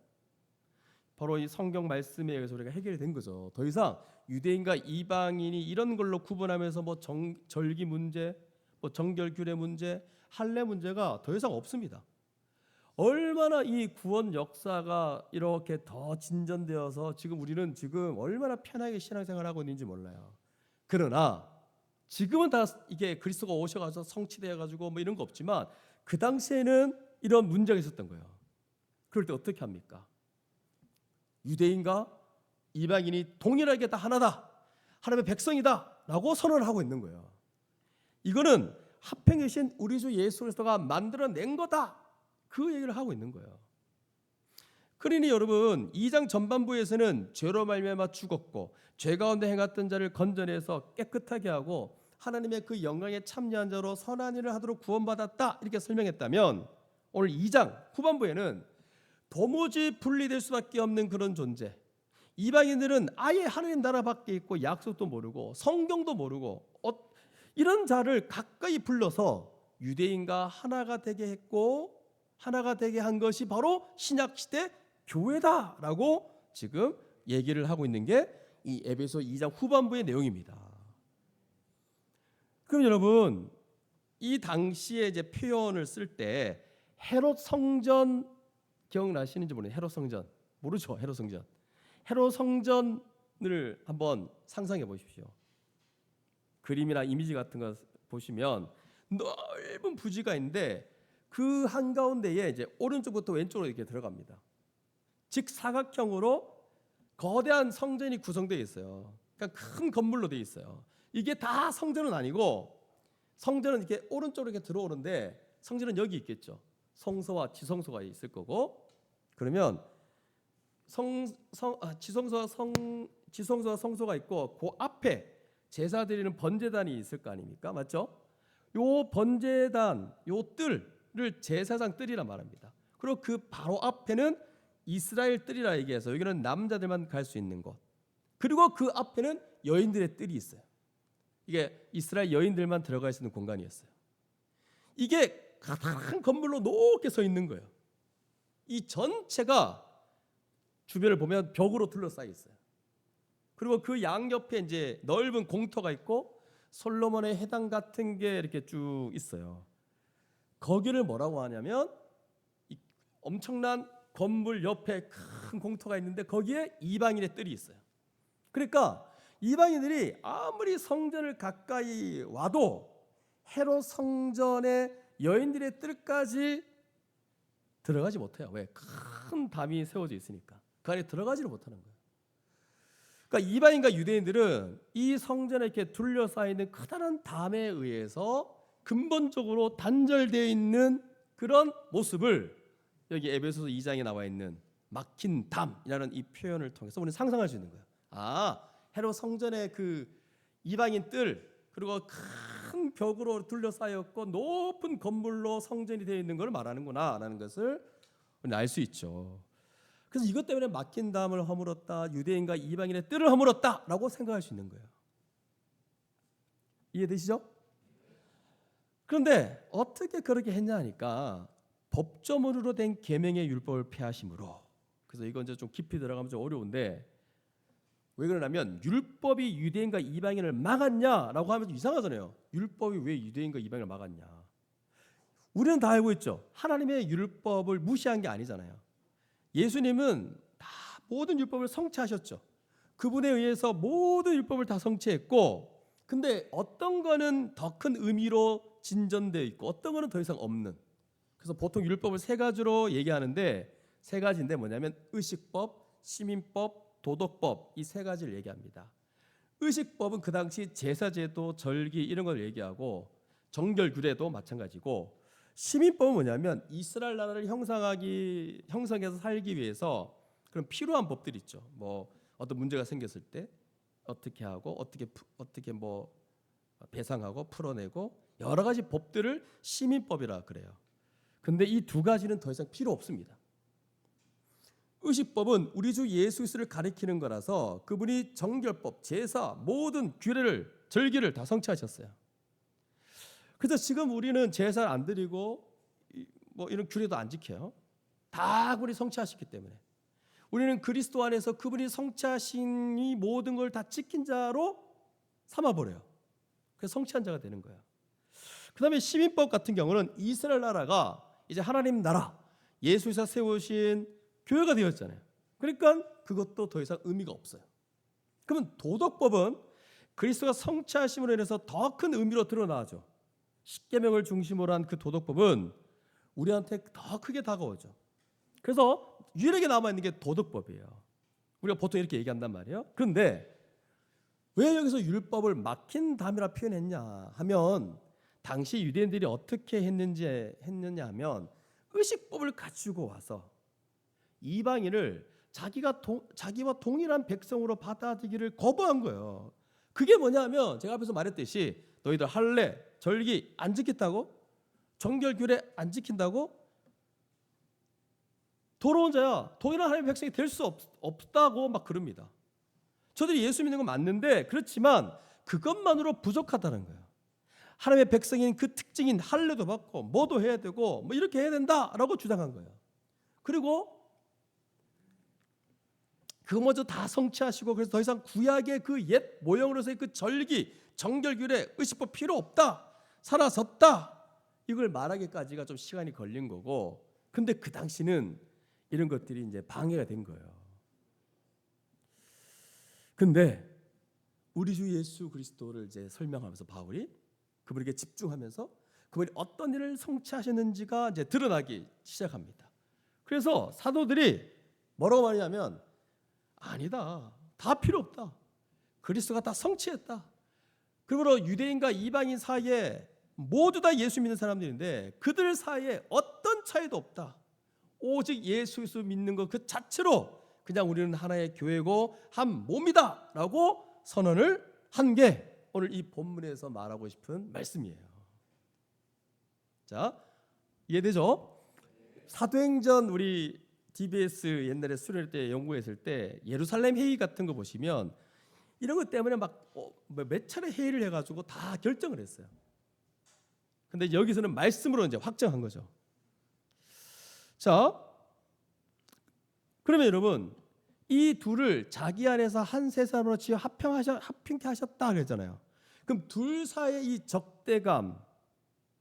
바로 이 성경 말씀에 의해서 우리가 해결이 된 거죠. 더 이상 유대인과 이방인이 이런 걸로 구분하면서 뭐 절기 문제, 뭐 정결 규례 문제, 할례 문제가 더 이상 없습니다. 얼마나 이 구원 역사가 이렇게 더 진전되어서 지금 우리는 지금 얼마나 편하게 신앙생활을 하고 있는지 몰라요. 그러나 지금은 다 이게 그리스도가 오셔가지고 성취되어가지고 뭐 이런 거 없지만 그 당시에는 이런 문제가 있었던 거예요. 그럴 때 어떻게 합니까? 유대인과 이방인이 동일하게 다 하나다, 하나님의 백성이다 라고 선언을 하고 있는 거예요. 이거는 합행이신 우리 주 예수 그리스도가 만들어낸 거다, 그 얘기를 하고 있는 거예요. 그러니 여러분, 2장 전반부에서는 죄로 말미암아 죽었고 죄 가운데 행했던 자를 건져내서 깨끗하게 하고 하나님의 그 영광에 참여한 자로 선한 일을 하도록 구원받았다, 이렇게 설명했다면 오늘 2장 후반부에는 도무지 분리될 수밖에 없는 그런 존재, 이방인들은 아예 하나님 나라 밖에 있고 약속도 모르고 성경도 모르고 이런 자를 가까이 불러서 유대인과 하나가 되게 했고 하나가 되게 한 것이 바로 신약시대 교회다라고 지금 얘기를 하고 있는 게 이 에베소 2장 후반부의 내용입니다. 그럼 여러분, 이 당시에 이제 표현을 쓸 때 헤롯 성전 기억나시는지 모르겠어요. 헤롯 성전 모르죠? 헤롯 성전을 한번 상상해 보십시오. 그림이나 이미지 같은 거 보시면 넓은 부지가 있는데 그 한가운데에 이제 오른쪽부터 왼쪽으로 이렇게 들어갑니다. 즉 사각형으로 거대한 성전이 구성되어 있어요. 그러니까 큰 건물로 되어 있어요. 이게 다 성전은 아니고, 성전은 이렇게 오른쪽으로 이렇게 들어오는데 성전은 여기 있겠죠. 성소와 지성소가 있을 거고, 그러면 지성소와 성소가 있고 그 앞에 제사 드리는 번제단이 있을 거 아닙니까? 맞죠? 요 번제단, 요 뜰을 제사장 뜰이라 말합니다. 그리고 그 바로 앞에는 이스라엘 뜰이라 얘기해서 여기는 남자들만 갈 수 있는 곳. 그리고 그 앞에는 여인들의 뜰이 있어요. 이게 이스라엘 여인들만 들어갈 수 있는 공간이었어요. 이게 가득한 건물로 높게 서 있는 거예요. 이 전체가 주변을 보면 벽으로 둘러싸여 있어요. 그리고 그 양옆에 이제 넓은 공터가 있고 솔로몬의 해당 같은 게 이렇게 쭉 있어요. 거기를 뭐라고 하냐면 이 엄청난 건물 옆에 큰 공터가 있는데 거기에 이방인의 뜰이 있어요. 그러니까 이방인들이 아무리 성전을 가까이 와도 헤롯 성전의 여인들의 뜰까지 들어가지 못해요. 왜? 큰 담이 세워져 있으니까 그 안에 들어가지를 못하는 거예요. 그러니까 이방인과 유대인들은 이 성전에 이렇게 둘러싸여 있는 커다란 담에 의해서 근본적으로 단절되어 있는 그런 모습을 여기 에베소서 2장에 나와 있는 막힌 담이라는 이 표현을 통해서 우리는 상상할 수 있는 거예요. 헤롯 성전의 그 이방인 뜰, 그리고 큰 벽으로 둘러싸였고 높은 건물로 성전이 되어 있는 걸 말하는구나라는 것을 알 수 있죠. 그래서 이것 때문에 막힌 담을 허물었다, 유대인과 이방인의 뜰을 허물었다라고 생각할 수 있는 거예요. 이해되시죠? 그런데 어떻게 그렇게 했냐 하니까 법조문으로 된 계명의 율법을 폐하심으로. 그래서 이건 이제 좀 깊이 들어가면 좀 어려운데, 왜 그러냐면 율법이 유대인과 이방인을 막았냐라고 하면 좀 이상하잖아요. 율법이 왜 유대인과 이방인을 막았냐? 우리는 다 알고 있죠. 하나님의 율법을 무시한 게 아니잖아요. 예수님은 다 모든 율법을 성취하셨죠. 그분에 의해서 모든 율법을 다 성취했고, 근데 어떤 거는 더 큰 의미로 진전되어 있고 어떤 거는 더 이상 없는. 그래서 보통 율법을 세 가지로 얘기하는데, 세 가지인데 뭐냐면 의식법, 시민법, 도덕법, 이 세 가지를 얘기합니다. 의식법은 그 당시 제사제도, 절기 이런 걸 얘기하고, 정결규례도 마찬가지고, 시민법은 뭐냐면 이스라엘 나라를 형성해서 살기 위해서 그런 필요한 법들이 있죠. 뭐 어떤 문제가 생겼을 때 어떻게 하고 어떻게 뭐 배상하고 풀어내고 여러 가지 법들을 시민법이라 그래요. 근데 이 두 가지는 더 이상 필요 없습니다. 의식법은 우리 주 예수 그리스도를 가리키는 거라서 그분이 정결법, 제사, 모든 규례를, 절기를 다 성취하셨어요. 그래서 지금 우리는 제사를 안 드리고 뭐 이런 규례도 안 지켜요. 다 그분이 성취하셨기 때문에 우리는 그리스도 안에서 그분이 성취하신 이 모든 걸 다 지킨 자로 삼아버려요. 그래서 성취한 자가 되는 거예요. 그 다음에 시민법 같은 경우는 이스라엘 나라가 이제 하나님 나라, 예수께서 세우신 교회가 되었잖아요. 그러니까 그것도 더 이상 의미가 없어요. 그러면 도덕법은 그리스도가 성취하심으로 인해서 더 큰 의미로 드러나죠. 십계명을 중심으로 한 그 도덕법은 우리한테 더 크게 다가오죠. 그래서 유일하게 남아있는 게 도덕법이에요. 우리가 보통 이렇게 얘기한단 말이에요. 그런데 왜 여기서 율법을 막힌 담이라 표현했냐 하면, 당시 유대인들이 어떻게 했느냐 하면 의식법을 갖추고 와서 이방인을 자기와 동일한 백성으로 받아들이기를 거부한 거예요. 그게 뭐냐면 제가 앞에서 말했듯이 너희들 할례, 절기 안 지켰다고? 정결규례 안 지킨다고? 더러운 자야, 동일한 하나님의 백성이 될 수 없다고 막 그럽니다. 저들이 예수 믿는 건 맞는데 그렇지만 그것만으로 부족하다는 거예요. 하나님의 백성인 그 특징인 할례도 받고 뭐도 해야 되고 뭐 이렇게 해야 된다라고 주장한 거예요. 그리고 그것마저 다 성취하시고, 그래서 더 이상 구약의 그 옛 모형으로서의 그 절기, 정결규례, 의식법 필요 없다, 사라졌다, 이걸 말하기까지가 좀 시간이 걸린 거고, 근데 그 당시는 이런 것들이 이제 방해가 된 거예요. 근데 우리 주 예수 그리스도를 이제 설명하면서 바울이 그분에게 집중하면서 그분이 어떤 일을 성취하셨는지가 이제 드러나기 시작합니다. 그래서 사도들이 뭐라고 말하냐면, 아니다, 다 필요 없다, 그리스도가 다 성취했다. 그러므로 유대인과 이방인 사이에 모두 다 예수 믿는 사람들인데 그들 사이에 어떤 차이도 없다. 오직 예수 그리스도 믿는 것 그 자체로 그냥 우리는 하나의 교회고 한 몸이다 라고 선언을 한 게 오늘 이 본문에서 말하고 싶은 말씀이에요. 자, 이해되죠? 사도행전 우리 DBS 옛날에 수련회 때 연구했을 때 예루살렘 회의 같은 거 보시면 이런 것 때문에 막 몇 차례 회의를 해가지고 다 결정을 했어요. 근데 여기서는 말씀으로 이제 확정한 거죠. 자, 그러면 여러분 이 둘을 자기 안에서 한 세 사람으로 지어 합평케 하셨다 그랬잖아요. 그럼 둘 사이에 이 적대감이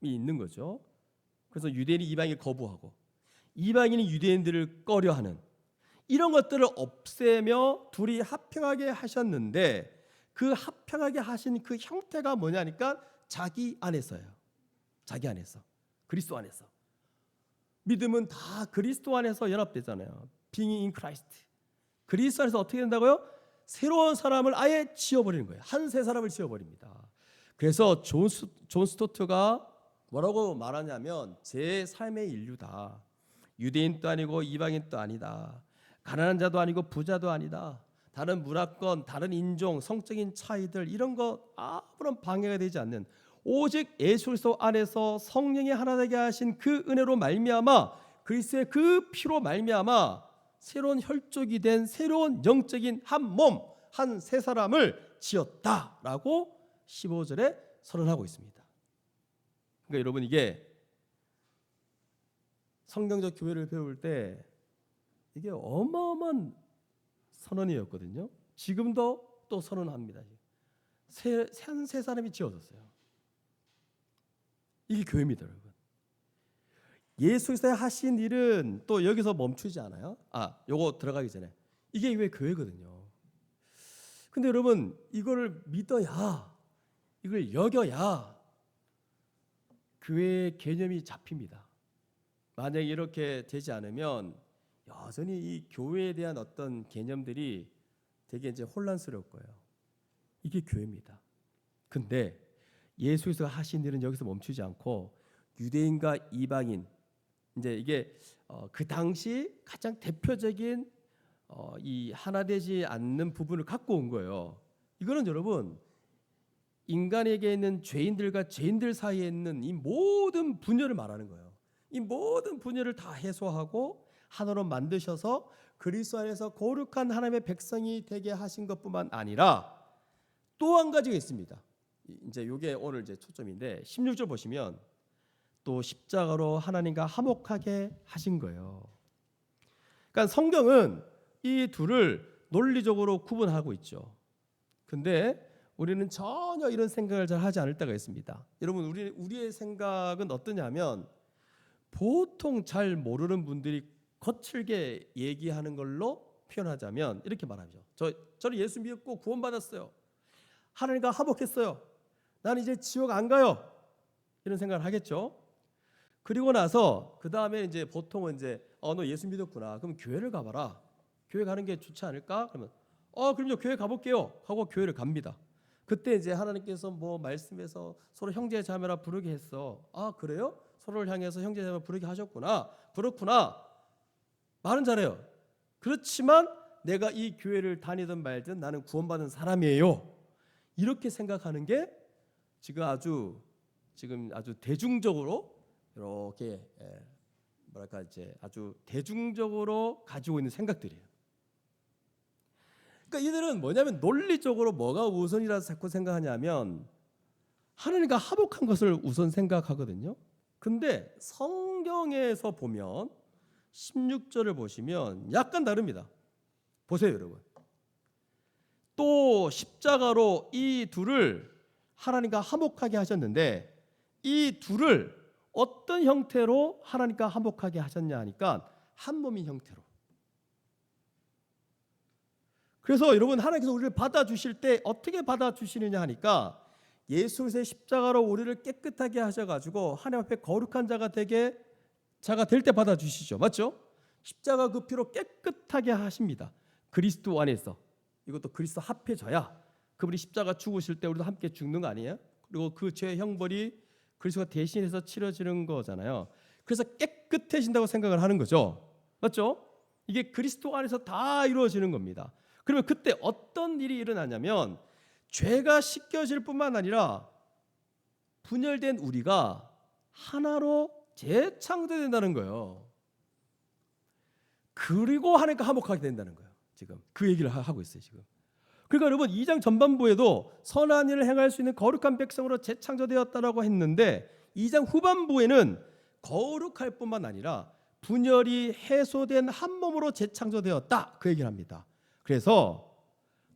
있는 거죠. 그래서 유대인이 이방인을 거부하고 이방인이 유대인들을 꺼려하는 이런 것들을 없애며 둘이 합평하게 하셨는데 그 합평하게 하신 그 형태가 뭐냐니까 자기 안에서요. 자기 안에서, 그리스도 안에서. 믿음은 다 그리스도 안에서 연합되잖아요. Being in Christ. 그리스도 안에서 어떻게 된다고요? 새로운 사람을 아예 지어버리는 거예요. 한 새 사람을 지어버립니다. 그래서 존 스토트가 뭐라고 말하냐면 제 삶의 인류다. 유대인도 아니고 이방인도 아니다. 가난한 자도 아니고 부자도 아니다. 다른 문화권, 다른 인종, 성적인 차이들 이런 거 아무런 방해가 되지 않는 오직 예수 그리스도 안에서 성령이 하나 되게 하신 그 은혜로 말미암아 그리스도의 그 피로 말미암아 새로운 혈족이 된 새로운 영적인 한 몸, 한 새 사람을 지었다라고 15절에 선언하고 있습니다. 그러니까 여러분 이게 성경적 교회를 배울 때 이게 어마어마한 선언이었거든요. 지금도 또 선언합니다. 한 세 사람이 지어졌어요. 이게 교회입니다, 여러분. 예수 그리스도의 하신 일은 또 여기서 멈추지 않아요. 요거 들어가기 전에 이게 왜 교회거든요. 근데 여러분 이거를 믿어야, 이걸 여겨야 교회의 개념이 잡힙니다. 만약에 이렇게 되지 않으면 여전히 이 교회에 대한 어떤 개념들이 되게 이제 혼란스러울 거예요. 이게 교회입니다. 근데 예수 그리스도가 하신 일은 여기서 멈추지 않고 유대인과 이방인, 이제 이게 그 당시 가장 대표적인 이 하나 되지 않는 부분을 갖고 온 거예요. 이거는 여러분 인간에게 있는 죄인들과 죄인들 사이에 있는 이 모든 분열을 말하는 거예요. 이 모든 분열을 다 해소하고 하나로 만드셔서 그리스도 안에서 거룩한 하나님의 백성이 되게 하신 것뿐만 아니라 또 한 가지가 있습니다. 이제 이게 오늘 이제 초점인데 16절 보시면 또 십자가로 하나님과 화목하게 하신 거예요. 그러니까 성경은 이 둘을 논리적으로 구분하고 있죠. 근데 우리는 전혀 이런 생각을 잘 하지 않을 때가 있습니다. 여러분 우리의 생각은 어떠냐면 보통 잘 모르는 분들이 거칠게 얘기하는 걸로 표현하자면 이렇게 말하죠. 저는 예수 믿었고 구원받았어요. 하나님과 화목했어요. 나는 이제 지옥 안 가요. 이런 생각을 하겠죠. 그리고 나서 그 다음에 이제 보통은 이제 너 예수 믿었구나. 그럼 교회를 가봐라. 교회 가는 게 좋지 않을까? 그러면 그럼요 교회 가볼게요. 하고 교회를 갑니다. 그때 이제 하나님께서 뭐 말씀해서 서로 형제 자매라 부르게 했어. 그래요? 서로를 향해서 형제 자매 부르게 하셨구나. 그렇구나. 말은 잘해요. 그렇지만 내가 이 교회를 다니든 말든 나는 구원받은 사람이에요. 이렇게 생각하는 게 지금 아주 대중적으로 이렇게 뭐랄까 이제 아주 대중적으로 가지고 있는 생각들이에요. 그러니까 이들은 뭐냐면 논리적으로 뭐가 우선이라서 자꾸 생각하냐면 하나님과 화목한 것을 우선 생각하거든요. 근데 성경에서 보면 16절을 보시면 약간 다릅니다. 보세요, 여러분. 또 십자가로 이 둘을 하나님과 화목하게 하셨는데 이 둘을 어떤 형태로 하나님과 화목하게 하셨냐 하니까 한 몸인 형태로. 그래서 여러분 하나님께서 우리를 받아주실 때 어떻게 받아주시느냐 하니까 예수 그리스도의 십자가로 우리를 깨끗하게 하셔가지고 하나님 앞에 거룩한 자가 될 때 받아주시죠. 맞죠? 십자가 그 피로 깨끗하게 하십니다. 그리스도 안에서. 이것도 그리스도 합해져야 그분이 십자가 죽으실 때 우리도 함께 죽는 거 아니에요? 그리고 그 죄의 형벌이 그리스도가 대신해서 치러지는 거잖아요. 그래서 깨끗해진다고 생각을 하는 거죠. 맞죠? 이게 그리스도 안에서 다 이루어지는 겁니다. 그러면 그때 어떤 일이 일어나냐면 죄가 씻겨질 뿐만 아니라 분열된 우리가 하나로 재창조된다는 거예요. 그리고 하나님과 화목하게 된다는 거예요. 지금 그 얘기를 하고 있어요. 지금. 그러니까 여러분 2장 전반부에도 선한 일을 행할 수 있는 거룩한 백성으로 재창조되었다라고 했는데 2장 후반부에는 거룩할 뿐만 아니라 분열이 해소된 한 몸으로 재창조되었다 그 얘기를 합니다. 그래서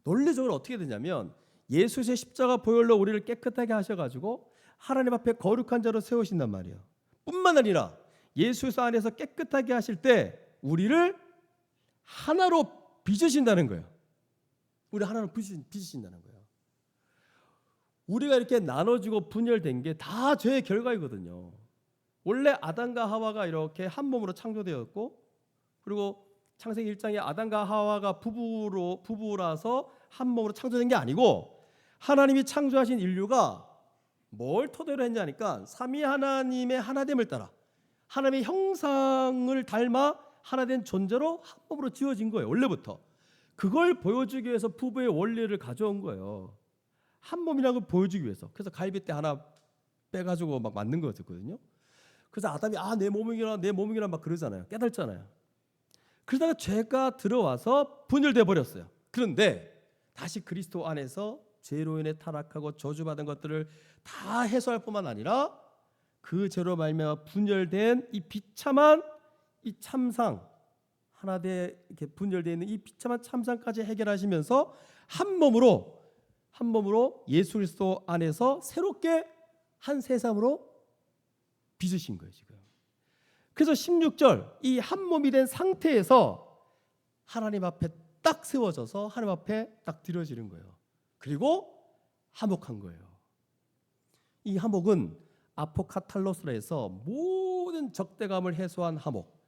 논리적으로 어떻게 되냐면 예수의 십자가 보혈로 우리를 깨끗하게 하셔가지고 하나님 앞에 거룩한 자로 세우신단 말이에요. 뿐만 아니라 예수 안에서 깨끗하게 하실 때 우리를 하나로 빚으신다는 거예요. 우리 하나로 빚으신다는 거예요. 우리가 이렇게 나눠지고 분열된 게 다 죄의 결과이거든요. 원래 아담과 하와가 이렇게 한 몸으로 창조되었고, 그리고 창세기 1장에 아담과 하와가 부부라서 한 몸으로 창조된 게 아니고 하나님이 창조하신 인류가 뭘 토대로 했냐니까 삼위 하나님의 하나됨을 따라 하나님의 형상을 닮아 하나된 존재로 한 몸으로 지어진 거예요. 원래부터. 그걸 보여주기 위해서 부부의 원리를 가져온 거예요. 한 몸이라고 보여주기 위해서. 그래서 갈비뼈 하나 빼가지고 막 만든 거였거든요. 그래서 아담이 내 몸이라 막 그러잖아요. 깨달잖아요. 그러다가 죄가 들어와서 분열돼 버렸어요. 그런데 다시 그리스도 안에서 죄로 인해 타락하고 저주받은 것들을 다 해소할 뿐만 아니라 그 죄로 말미암아 분열된 이 비참한 이 참상 하나되 이렇게 분열되어 있는 이 비참한 참상까지 해결하시면서 한 몸으로 예수 그리스도 안에서 새롭게 한 세상으로 빚으신 거예요 지금. 그래서 16절 이 한 몸이 된 상태에서 하나님 앞에 딱 세워져서 하나님 앞에 딱 드려지는 거예요. 그리고 화목한 거예요. 이 화목은 아포카탈로스라 해서 모든 적대감을 해소한 화목.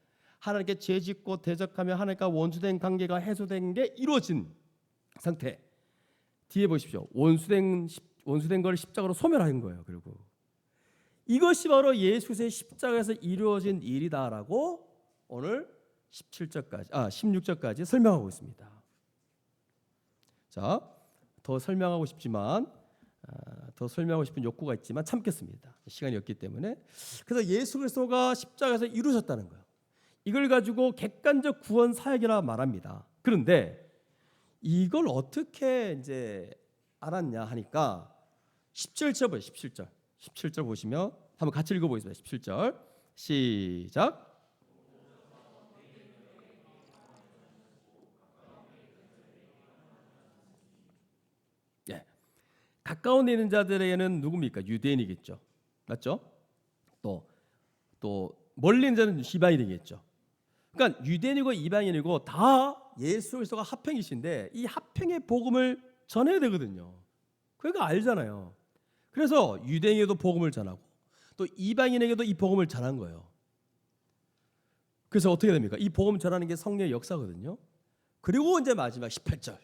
하나님께 죄짓고 대적하며 하나님과 원수된 관계가 해소된 게 이루어진 상태. 뒤에 보십시오. 원수된 걸 십자가로 소멸한 거예요. 그리고 이것이 바로 예수의 십자가에서 이루어진 일이다라고 오늘 16절까지 설명하고 있습니다. 자, 더 설명하고 싶지만 더 설명하고 싶은 욕구가 있지만 참겠습니다. 시간이 없기 때문에. 그래서 예수 그리스도가 십자가에서 이루셨다는 거예요. 이걸 가지고 객관적 구원 사역이라 말합니다. 그런데 이걸 어떻게 이제 알았냐 하니까 17절 보세요. 17절 보시면 한번 같이 읽어보겠습니다. 17절 시작. 예, 가까운 데 있는 자들에게는 누굽니까? 유대인이겠죠. 맞죠? 또 멀리 있는 자는 이방인이겠죠. 그러니까 유대인이고 이방인이고 다 예수 그리스도가 합평이신데 이 합평의 복음을 전해야 되거든요. 그러니까 알잖아요. 그래서 유대인에게도 복음을 전하고 또 이방인에게도 이 복음을 전한 거예요. 그래서 어떻게 됩니까? 이 복음 전하는 게 성령의 역사거든요. 그리고 이제 마지막 18절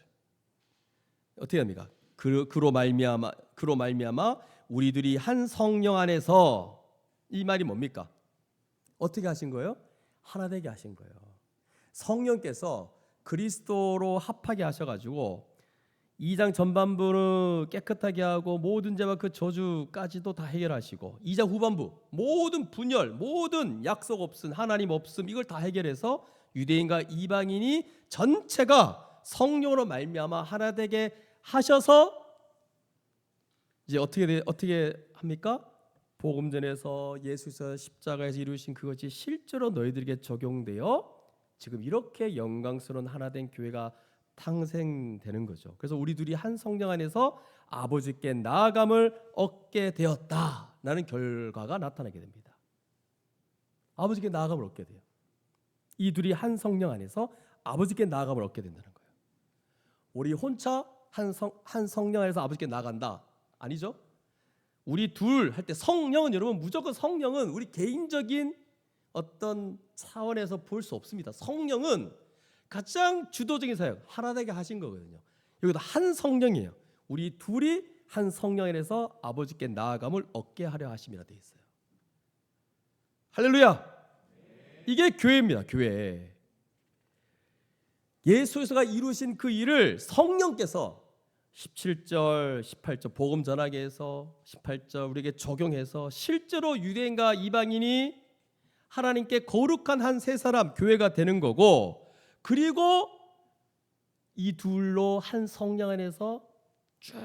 어떻게 됩니까? 그로 말미암아 우리들이 한 성령 안에서 이 말이 뭡니까? 어떻게 하신 거예요? 하나 되게 하신 거예요. 성령께서 그리스도로 합하게 하셔가지고 2장 전반부는 깨끗하게 하고 모든 죄와 그 저주까지도 다 해결하시고 2장 후반부 모든 분열, 모든 약속 없음, 하나님 없음 이걸 다 해결해서 유대인과 이방인이 전체가 성령으로 말미암아 하나 되게 하셔서 이제 어떻게 합니까? 복음전에서 예수께서 십자가에서 이루신 그것이 실제로 너희들에게 적용되어 지금 이렇게 영광스러운 하나된 교회가 탄생되는 거죠. 그래서 우리 둘이 한 성령 안에서 아버지께 나아감을 얻게 되었다라는 결과가 나타나게 됩니다. 아버지께 나아감을 얻게 돼요. 이 둘이 한 성령 안에서 아버지께 나아감을 얻게 된다는 거예요. 우리 혼자 한 성령 안에서 아버지께 나아간다? 아니죠. 우리 둘 할 때 성령은 여러분 무조건 성령은 우리 개인적인 어떤 차원에서 볼 수 없습니다. 성령은 가장 주도적인 사역 하나 되게 하신 거거든요. 여기도 한 성령이에요. 우리 둘이 한 성령 안에서 아버지께 나아감을 얻게 하려 하심이라 되어 있어요. 할렐루야. 이게 교회입니다. 교회. 예수께서가 이루신 그 일을 성령께서 17절, 18절 복음 전하게 해서 18절 우리에게 적용해서 실제로 유대인과 이방인이 하나님께 거룩한 한 세 사람 교회가 되는 거고, 그리고 이 둘로 한 성령 안에서 쭉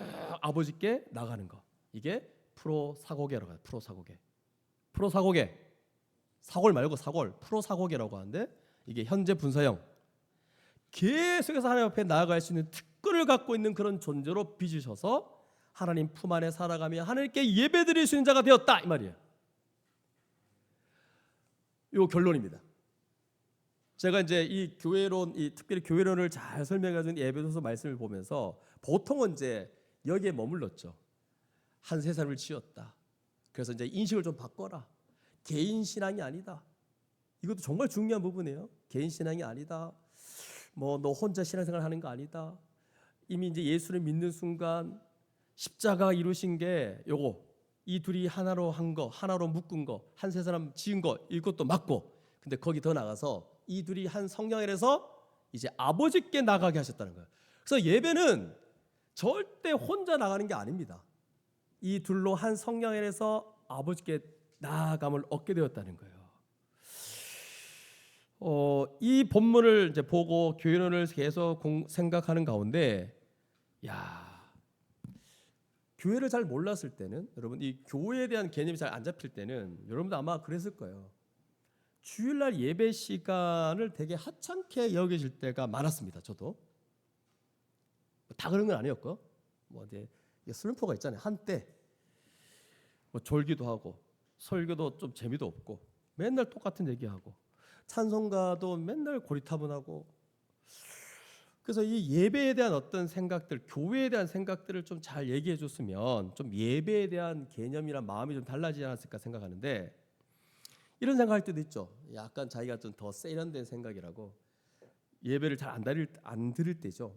아버지께 나가는 거. 이게 프로사고계라고 해요. 프로사고계. 사골 말고 사골. 프로사고계라고 하는데 이게 현재 분사형. 계속해서 하나님 앞에 나아갈 수 있는 특권을 갖고 있는 그런 존재로 빚으셔서 하나님 품 안에 살아가며 하나님께 예배드릴 수 있는 자가 되었다 이 말이에요. 요 결론입니다. 제가 이제 이 교회론, 이 특별히 교회론을 잘 설명해준 예배도서 말씀을 보면서 보통은 이제 여기에 머물렀죠. 한 세 사람을 지었다. 그래서 이제 인식을 좀 바꿔라. 개인 신앙이 아니다. 이것도 정말 중요한 부분이에요. 개인 신앙이 아니다. 뭐 너 혼자 신앙생활 하는 거 아니다. 이미 이제 예수를 믿는 순간 십자가 이루신 게 요거, 이 둘이 하나로 한 거, 하나로 묶은 거, 한 세 사람 지은 거, 이것도 맞고, 근데 거기 더 나가서 이 둘이 한 성령 안에서 이제 아버지께 나가게 하셨다는 거예요. 그래서 예배는 절대 혼자 나가는 게 아닙니다. 이 둘로 한 성령 안에서 아버지께 나아감을 얻게 되었다는 거예요. 이 본문을 이제 보고 교회론을 계속 생각하는 가운데, 교회를 잘 몰랐을 때는, 여러분 이 교회에 대한 개념이 잘 안 잡힐 때는 여러분도 아마 그랬을 거예요. 주일날 예배 시간을 되게 하찮게 여겨질 때가 많았습니다. 저도 다 그런 건 아니었고, 뭐 이제 슬럼프가 있잖아요. 한때 뭐 졸기도 하고 설교도 좀 재미도 없고 맨날 똑같은 얘기하고 찬송가도 맨날 고리타분하고, 그래서 이 예배에 대한 어떤 생각들, 교회에 대한 생각들을 좀 잘 얘기해 줬으면 좀 예배에 대한 개념이나 마음이 좀 달라지지 않았을까 생각하는데, 이런 생각할 때도 있죠. 약간 자기가 좀 더 세련된 생각이라고, 예배를 잘 안 드릴 때죠.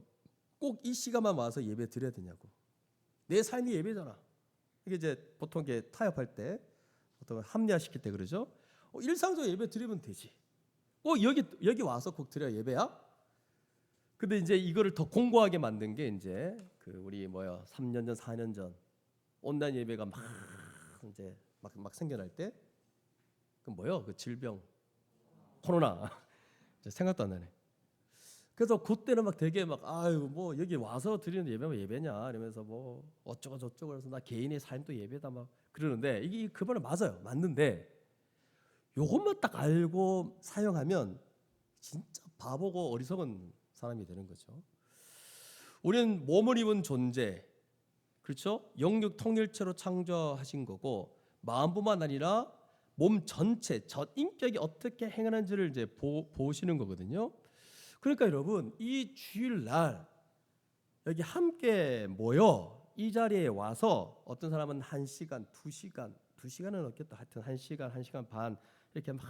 꼭 이 시간만 와서 예배 드려야 되냐고. 내 삶이 예배잖아. 이게 이제 보통 이게 타협할 때, 보통 합리화시킬 때 그러죠. 일상적으로 예배 드리면 되지. 여기 와서 꼭 드려야 예배야? 근데 이제 이거를 더 공고하게 만든 게 이제 그 우리 3년 전, 4년 전 온라인 예배가 막 이제 막 생겨날 때, 그 질병, 코로나 생각도 안 나네. 그래서 그때는 막 되게 뭐 여기 와서 드리는 예배면 예배냐 이러면서 뭐 어쩌고 저쩌고 해서 나 개인의 삶도 예배다 막 그러는데, 이게 그 말은 맞아요. 맞는데 요것만 딱 알고 사용하면 진짜 바보고 어리석은 사람이 되는 거죠. 우리는 몸을 입은 존재, 그렇죠? 영육 통일체로 창조하신 거고, 마음뿐만 아니라 몸 전체, 전 인격이 어떻게 행하는지를 이제 보시는 거거든요. 그러니까 여러분, 이 주일날 여기 함께 모여 이 자리에 와서, 어떤 사람은 1시간, 2시간은 없겠다. 하여튼 1시간, 1시간 반 이렇게 막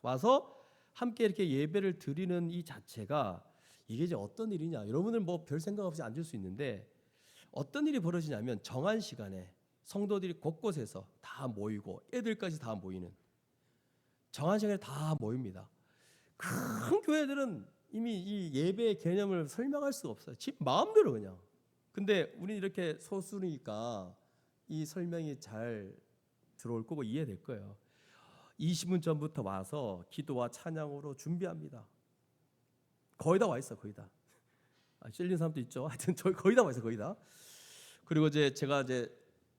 와서 함께 이렇게 예배를 드리는 이 자체가, 이게 이제 어떤 일이냐? 여러분은 뭐 별 생각 없이 앉을 수 있는데, 어떤 일이 벌어지냐면 정한 시간에 성도들이 곳곳에서 다 모이고, 애들까지 다 모이는 정한 시간에 다 모입니다. 큰 교회들은 이미 이 예배의 개념을 설명할 수가 없어요. 집 마음대로 그냥. 근데 우리 이렇게 소수니까 이 설명이 잘 들어올 거고 이해될 거예요. 20분 전부터 와서 기도와 찬양으로 준비합니다. 거의 다 와 있어, 거의 다. 찔린 사람도 있죠. 하여튼 거의 다 와 있어, 거의 다. 그리고 제가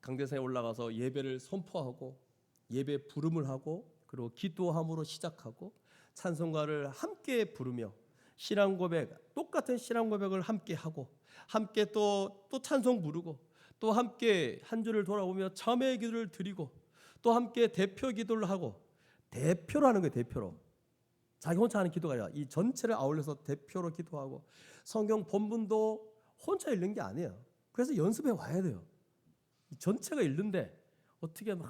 강대상에 올라가서 예배를 선포하고, 예배 부름을 하고, 그리고 기도함으로 시작하고, 찬송가를 함께 부르며 신앙 고백, 똑같은 신앙 고백을 함께 하고, 함께 또 찬송 부르고, 또 함께 한 주를 돌아보며 참회의 기도를 드리고, 또 함께 대표 기도를 하고, 대표로 하는 거예요. 대표로. 자기 혼자 하는 기도가 아니라 이 전체를 아울러서 대표로 기도하고, 성경 본문도 혼자 읽는 게 아니에요. 그래서 연습해 와야 돼요. 전체가 읽는데 어떻게 막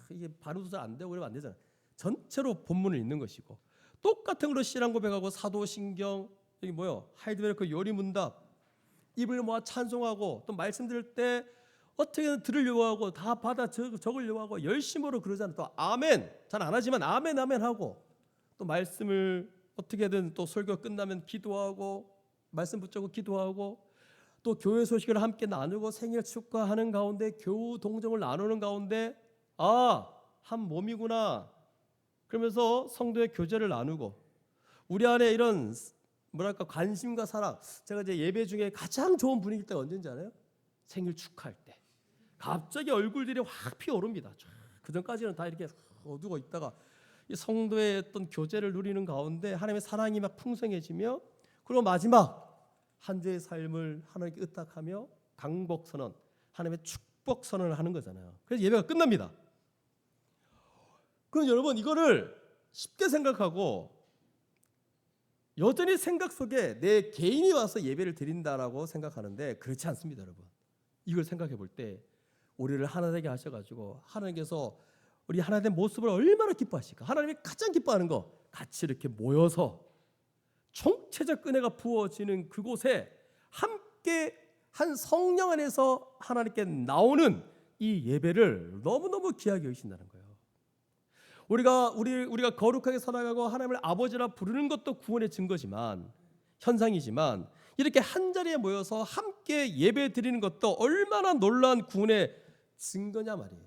이게 발음도 잘 안 되고 그러면 안 되잖아요. 전체로 본문을 읽는 것이고, 똑같은 걸로 신앙 고백하고, 사도신경, 여기 하이드베르크 요리문답, 입을 모아 찬송하고, 또 말씀 들을 때 어떻게든 들으려고 하고 다 받아 적으려고 하고 열심으로 그러잖아요. 또 아멘 잘 안 하지만 아멘 아멘 하고 또 말씀을 어떻게든 또 설교 끝나면 기도하고 말씀 붙잡고 기도하고 또 교회 소식을 함께 나누고 생일 축하하는 가운데 교우 동정을 나누는 가운데 한 몸이구나 그러면서 성도의 교제를 나누고 우리 안에 이런 뭐랄까 관심과 사랑. 제가 이제 예배 중에 가장 좋은 분위기 때가 언제인지 알아요? 생일 축하할 때 갑자기 얼굴들이 확 피어오릅니다. 그 전까지는 다 이렇게 어두워 있다가 이 성도의 어떤 교제를 누리는 가운데 하나님의 사랑이 막 풍성해지며 그리고 마지막 한 주의 삶을 하나님께 의탁하며 강복 선언, 하나님의 축복 선언을 하는 거잖아요. 그래서 예배가 끝납니다. 그럼 여러분 이거를 쉽게 생각하고 여전히 생각 속에 내 개인이 와서 예배를 드린다라고 생각하는데 그렇지 않습니다, 여러분. 이걸 생각해 볼 때 우리를 하나 되게 하셔가지고 하나님께서 우리 하나 된 모습을 얼마나 기뻐하실까? 하나님이 가장 기뻐하는 거 같이 이렇게 모여서 총체적 은혜가 부어지는 그곳에 함께 한 성령 안에서 하나님께 나오는 이 예배를 너무너무 귀하게 여기신다는 거예요. 우리가 거룩하게 살아가고 하나님을 아버지라 부르는 것도 구원의 증거지만 현상이지만 이렇게 한 자리에 모여서 함께 예배 드리는 것도 얼마나 놀라운 구원의 증거냐 말이에요.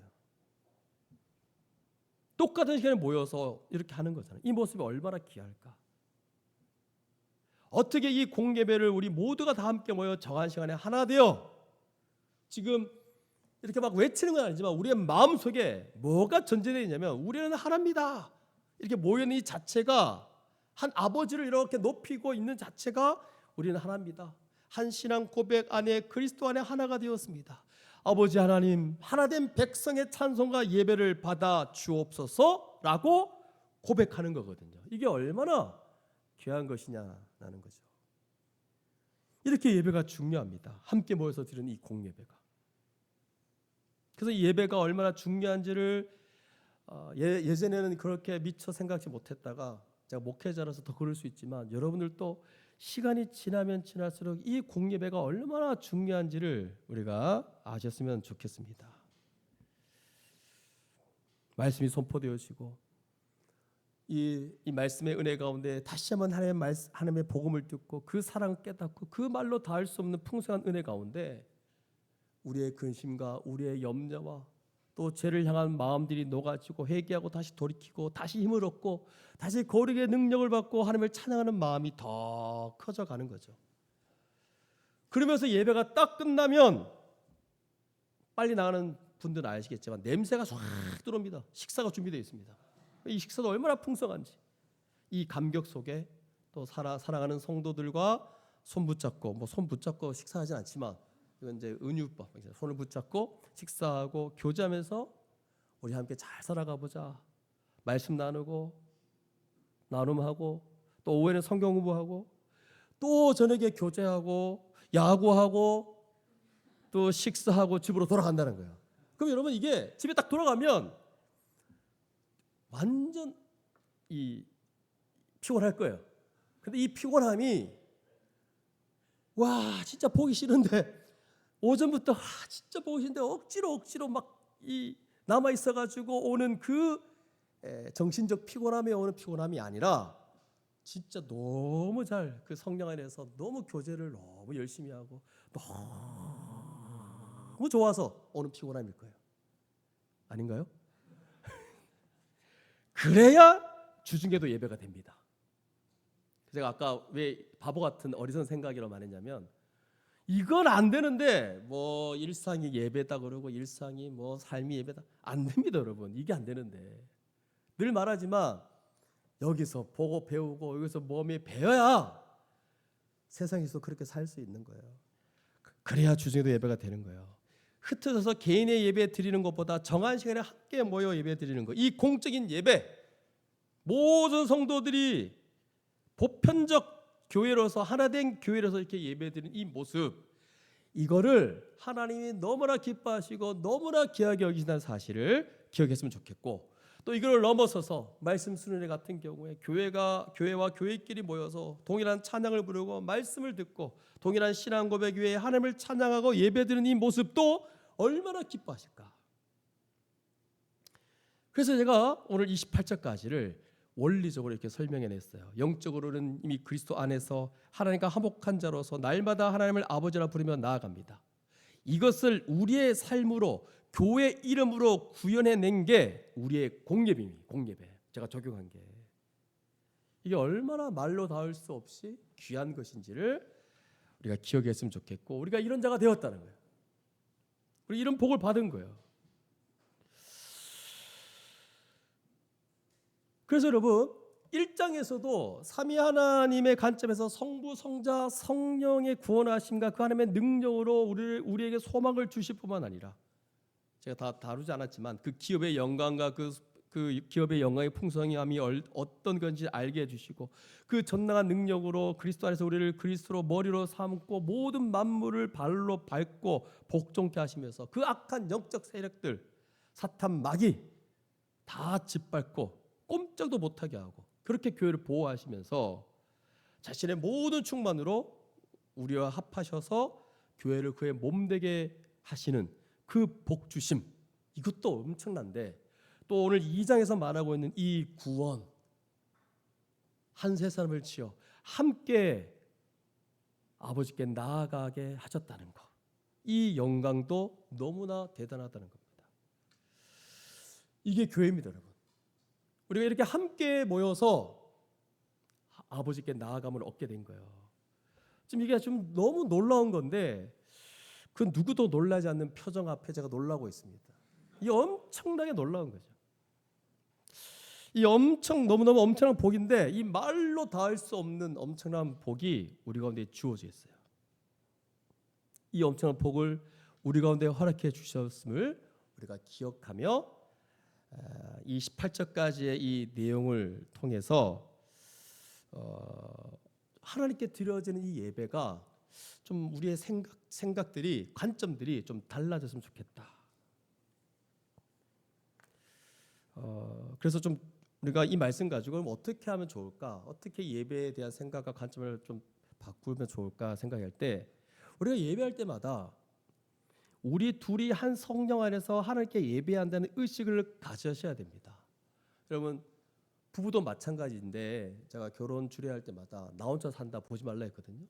똑같은 시간에 모여서 이렇게 하는 거잖아요. 이 모습이 얼마나 귀할까? 어떻게 이 공예배를 우리 모두가 다 함께 모여 정한 시간에 하나 되어 지금 이렇게 막 외치는 건 아니지만 우리의 마음속에 뭐가 전제되어 있냐면 우리는 하나입니다. 이렇게 모여있는 이 자체가 한 아버지를 이렇게 높이고 있는 자체가 우리는 하나입니다. 한 신앙 고백 안에 그리스도 안에 하나가 되었습니다. 아버지 하나님 하나된 백성의 찬송과 예배를 받아 주옵소서라고 고백하는 거거든요. 이게 얼마나 귀한 것이냐라는 거죠. 이렇게 예배가 중요합니다. 함께 모여서 드리는 이 공예배가. 그래서 이 예배가 얼마나 중요한지를 예전에는 그렇게 미처 생각지 못했다가 제가 목회자라서 더 그럴 수 있지만 여러분들도 시간이 지나면 지날수록 이 공예배가 얼마나 중요한지를 우리가 아셨으면 좋겠습니다. 말씀이 선포되어지고 이 말씀의 은혜 가운데 다시 한번 하나님의 복음을 듣고 그 사랑을 깨닫고 그 말로 닿을 수 없는 풍성한 은혜 가운데 우리의 근심과 우리의 염려와 또 죄를 향한 마음들이 녹아지고 회개하고 다시 돌이키고 다시 힘을 얻고 다시 거룩의 능력을 받고 하나님을 찬양하는 마음이 더 커져가는 거죠. 그러면서 예배가 딱 끝나면 빨리 나가는 분들은 아시겠지만 냄새가 싹 들어옵니다. 식사가 준비되어 있습니다. 이 식사도 얼마나 풍성한지 이 감격 속에 또 사랑하는 성도들과 손 붙잡고 식사하진 않지만 이건 이제 은유법, 손을 붙잡고 식사하고 교제하면서 우리 함께 잘 살아가 보자. 말씀 나눔하고 또 오후에는 성경 공부하고 또 저녁에 교제하고 야구하고 또 식사하고 집으로 돌아간다는 거예요. 그럼 여러분 이게 집에 딱 돌아가면 완전 피곤할 거예요. 근데 이 피곤함이 와 진짜 보기 싫은데 오전부터 진짜 보기 싫은데 억지로 막 남아 있어가지고 오는 그 정신적 피곤함에 오는 피곤함이 아니라 진짜 너무 잘 그 성령 안에서 너무 교제를 너무 열심히 하고 너무 좋아서 오는 피곤함일 거예요. 아닌가요? 그래야 주중에도 예배가 됩니다. 제가 아까 왜 바보 같은 어리석은 생각이라고 말했냐면 이건 안 되는데 뭐 일상이 예배다 그러고 일상이 뭐 삶이 예배다 안 됩니다, 여러분. 이게 안 되는데 늘 말하지만 여기서 보고 배우고 여기서 몸에 배워야 세상에서 그렇게 살 수 있는 거예요. 그래야 주중에도 예배가 되는 거예요. 흩어져서 개인의 예배 드리는 것보다 정한 시간에 함께 모여 예배 드리는 거, 이 공적인 예배, 모든 성도들이 보편적 교회로서 하나된 교회로서 이렇게 예배 드리는 이 모습, 이거를 하나님이 너무나 기뻐하시고 너무나 귀하게 여기신다는 사실을 기억했으면 좋겠고, 또 이걸 넘어서서 말씀 수련회 같은 경우에 교회와 교회끼리 모여서 동일한 찬양을 부르고 말씀을 듣고 동일한 신앙 고백 위에 하나님을 찬양하고 예배드리는 이 모습도 얼마나 기뻐하실까. 그래서 제가 오늘 28절까지를 원리적으로 이렇게 설명해냈어요. 영적으로는 이미 그리스도 안에서 하나님과 화목한 자로서 날마다 하나님을 아버지라 부르며 나아갑니다. 이것을 우리의 삶으로 교회 이름으로 구현해낸 게 우리의 공예배. 제가 적용한 게 이게 얼마나 말로 닿을 수 없이 귀한 것인지를 우리가 기억했으면 좋겠고, 우리가 이런 자가 되었다는 거예요. 우리 이런 복을 받은 거예요. 그래서 여러분 1장에서도 삼위 하나님의 관점에서 성부, 성자, 성령의 구원하심과 그 하나님의 능력으로 우리에게 소망을 주실 뿐만 아니라, 제가 다 다루지 않았지만 그 기업의 영광과 그 기업의 영광의 풍성함이 어떤 건지 알게 해주시고, 그 전능한 능력으로 그리스도 안에서 우리를 그리스도로 머리로 삼고 모든 만물을 발로 밟고 복종케 하시면서 그 악한 영적 세력들, 사탄 마귀 다 짓밟고 꼼짝도 못하게 하고, 그렇게 교회를 보호하시면서 자신의 모든 충만으로 우리와 합하셔서 교회를 그의 몸되게 하시는 그 복주심, 이것도 엄청난데, 또 오늘 2장에서 말하고 있는 이 구원, 한 세 사람을 지어 함께 아버지께 나아가게 하셨다는 것, 이 영광도 너무나 대단하다는 겁니다. 이게 교회입니다, 여러분. 우리가 이렇게 함께 모여서 아버지께 나아감을 얻게 된 거예요. 지금 이게 좀 너무 놀라운 건데, 그 누구도 놀라지 않는 표정 앞에 제가 놀라고 있습니다. 이 엄청나게 놀라운 거죠. 이 너무너무 엄청난 복인데, 이 말로 닿을 수 없는 엄청난 복이 우리 가운데 주어져 있어요. 이 엄청난 복을 우리 가운데 허락해 주셨음을 우리가 기억하며 이 18절까지의 이 내용을 통해서 하나님께 드려지는 이 예배가 좀 우리의 생각들이, 관점들이 좀 달라졌으면 좋겠다. 그래서 좀 우리가 이 말씀 가지고 어떻게 하면 좋을까, 어떻게 예배에 대한 생각과 관점을 좀 바꾸면 좋을까 생각할 때, 우리가 예배할 때마다 우리 둘이 한 성령 안에서 하나님께 예배한다는 의식을 가지셔야 됩니다. 여러분, 부부도 마찬가지인데, 제가 결혼 주례할 때마다 나 혼자 산다 보지 말라 했거든요.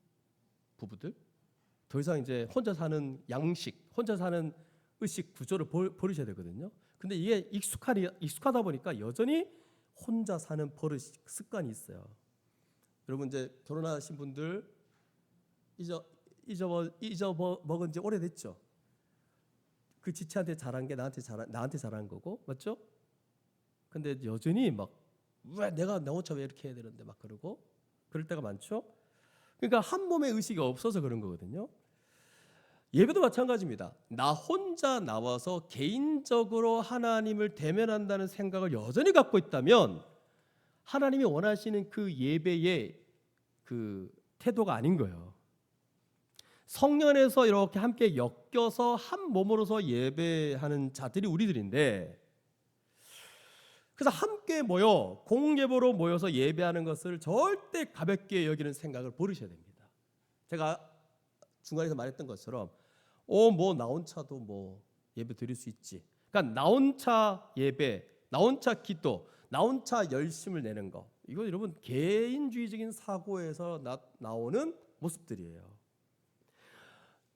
부부들 더 이상 이제 혼자 사는 양식, 혼자 사는 의식 구조를 버리셔야 되거든요. 근데 이게 익숙하다 보니까 여전히 혼자 사는 버릇, 습관이 있어요. 여러분, 이제 결혼하신 분들 잊어먹은 지 오래됐죠. 그 지체한테 잘한 게 나한테 잘한 거고, 맞죠? 근데 여전히 막, 왜 내가 나 혼자 왜 이렇게 해야 되는데 막 그러고 그럴 때가 많죠. 그러니까 한 몸의 의식이 없어서 그런 거거든요. 예배도 마찬가지입니다. 나 혼자 나와서 개인적으로 하나님을 대면한다는 생각을 여전히 갖고 있다면 하나님이 원하시는 그 예배의 그 태도가 아닌 거예요. 성령 안에서 이렇게 함께 엮여서 한 몸으로서 예배하는 자들이 우리들인데, 그래서 함께 모여 공예배로 모여서 예배하는 것을 절대 가볍게 여기는 생각을 버리셔야 됩니다. 제가 중간에서 말했던 것처럼 뭐 나 혼자도 뭐 예배 드릴 수 있지. 그러니까 나 혼자 예배, 나 혼자 기도, 나 혼자 열심을 내는 거, 이거 여러분 개인주의적인 사고에서 나오는 모습들이에요.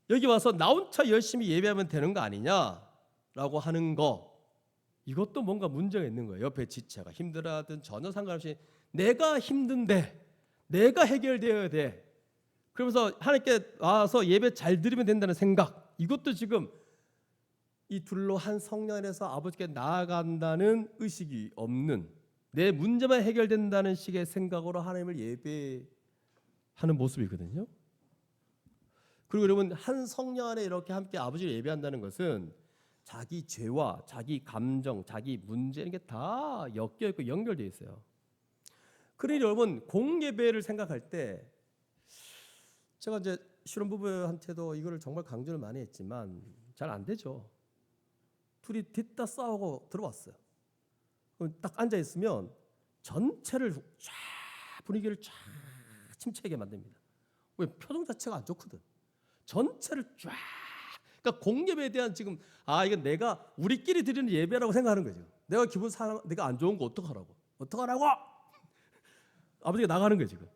여기 와서 나 혼자 열심히 예배하면 되는 거 아니냐라고 하는 거, 이것도 뭔가 문제가 있는 거예요. 옆에 지체가 힘들어하든 전혀 상관없이 내가 힘든데 내가 해결되어야 돼. 그러면서 하나님께 와서 예배 잘 드리면 된다는 생각, 이것도 지금 이 둘로 한 성령 안에서 아버지께 나아간다는 의식이 없는, 내 문제만 해결된다는 식의 생각으로 하나님을 예배하는 모습이거든요. 그리고 여러분, 한 성령 안에 이렇게 함께 아버지를 예배한다는 것은 자기 죄와 자기 감정, 자기 문제, 이게 다 엮여 있고 연결되어 있어요. 그러니 여러분, 공예배를 생각할 때 제가 이제 신혼부부한테도 이거를 정말 강조를 많이 했지만 잘 안 되죠. 둘이 뒤따 싸우고 들어왔어요. 딱 앉아 있으면 전체를 쫙 분위기를 쫙 침체하게 만듭니다. 왜? 표정 자체가 안 좋거든. 전체를 쫙, 그러니까 공예배에 대한 지금 이건 내가 우리끼리 드리는 예배라고 생각하는 거죠. 내가 기분 내가 안 좋은 거 어떡하라고 아버지가 나가는 거예요. 지금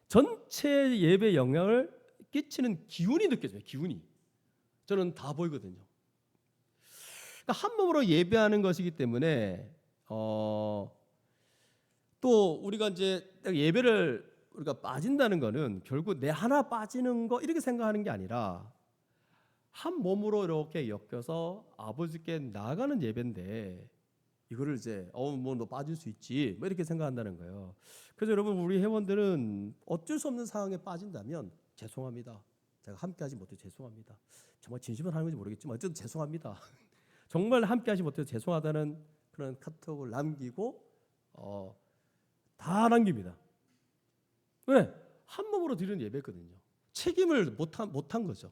전체 예배 영향을 끼치는 기운이 느껴져요. 기운이 저는 다 보이거든요. 그러니까 한 몸으로 예배하는 것이기 때문에 또 우리가 이제 예배를 우리가 빠진다는 거는 결국 내 하나 빠지는 거 이렇게 생각하는 게 아니라 한 몸으로 이렇게 엮여서 아버지께 나아가는 예배인데 이거를 이제 뭐 너 빠질 수 있지 뭐 이렇게 생각한다는 거예요. 그래서 여러분 우리 회원들은 어쩔 수 없는 상황에 빠진다면 죄송합니다. 제가 함께하지 못해 죄송합니다. 정말 진심으로 하는 건지 모르겠지만 어쨌든 죄송합니다. 정말 함께하지 못해서 죄송하다는 그런 카톡을 남기고 다 남깁니다. 왜? 한 몸으로 드리는 예배거든요. 책임을 못한 거죠.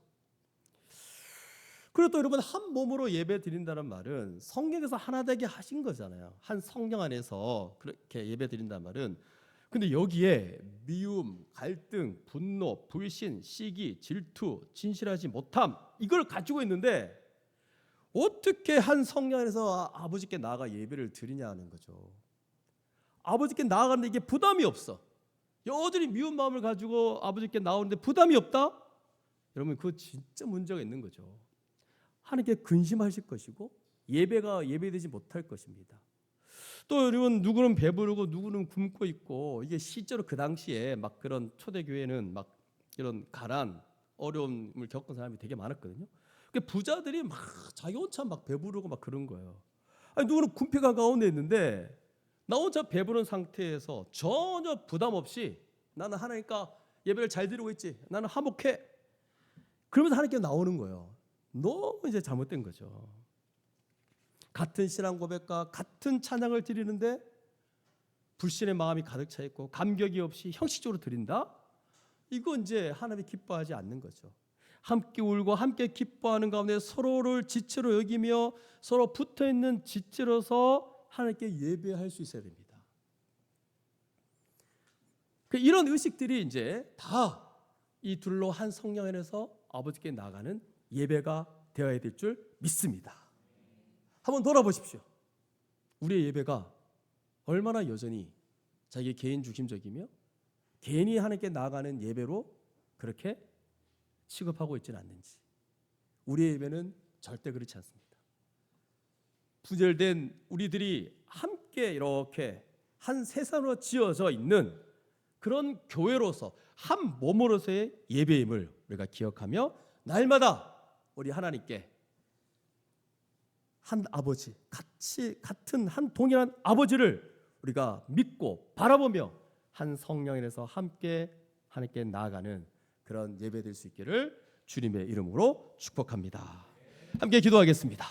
그리고 또 여러분 한 몸으로 예배 드린다는 말은 성경에서 하나 되게 하신 거잖아요. 한 성령 안에서 그렇게 예배 드린다는 말은 근데 여기에 미움, 갈등, 분노, 불신, 시기, 질투, 진실하지 못함 이걸 가지고 있는데 어떻게 한 성령 안에서 아버지께 나아가 예배를 드리냐는 거죠. 아버지께 나아가는데 이게 부담이 없어. 여전히 미운 마음을 가지고 아버지께 나오는데 부담이 없다? 여러분 그거 진짜 문제가 있는 거죠. 하나님께 근심하실 것이고 예배가 예배되지 못할 것입니다. 또 여러분 누구는 배부르고 누구는 굶고 있고 이게 실제로 그 당시에 막 그런 초대교회는 막 이런 가난 어려움을 겪은 사람이 되게 많았거든요. 그러니까 부자들이 막 자기 혼자 막 배부르고 막 그런 거예요. 아니 누구는 궁핍한 가운데 있는데 나 혼자 배부른 상태에서 전혀 부담 없이 나는 하나님과 예배를 잘 드리고 있지. 나는 화목해. 그러면서 하나님께 나오는 거예요. 너무 이제 잘못된 거죠. 같은 신앙 고백과 같은 찬양을 드리는데 불신의 마음이 가득 차 있고 감격이 없이 형식적으로 드린다? 이거 이제 하나님이 기뻐하지 않는 거죠. 함께 울고 함께 기뻐하는 가운데 서로를 지체로 여기며 서로 붙어있는 지체로서 하나님께 예배할 수 있어야 됩니다. 이런 의식들이 이제 다 이 둘로 한 성령 안에서 아버지께 나가는 예배가 되어야 될 줄 믿습니다. 한번 돌아보십시오. 우리의 예배가 얼마나 여전히 자기 개인 중심적이며 개인이 하나님께 나아가는 예배로 그렇게 취급하고 있지는 않는지. 우리의 예배는 절대 그렇지 않습니다. 분열된 우리들이 함께 이렇게 한 세상으로 지어져 있는 그런 교회로서 한 몸으로서의 예배임을 우리가 기억하며 날마다 우리 하나님께 한 아버지, 같은 한 동일한 아버지를 우리가 믿고 바라보며 한 성령 안에서 함께 하나님께 나아가는 그런 예배 될 수 있기를 주님의 이름으로 축복합니다. 함께 기도하겠습니다.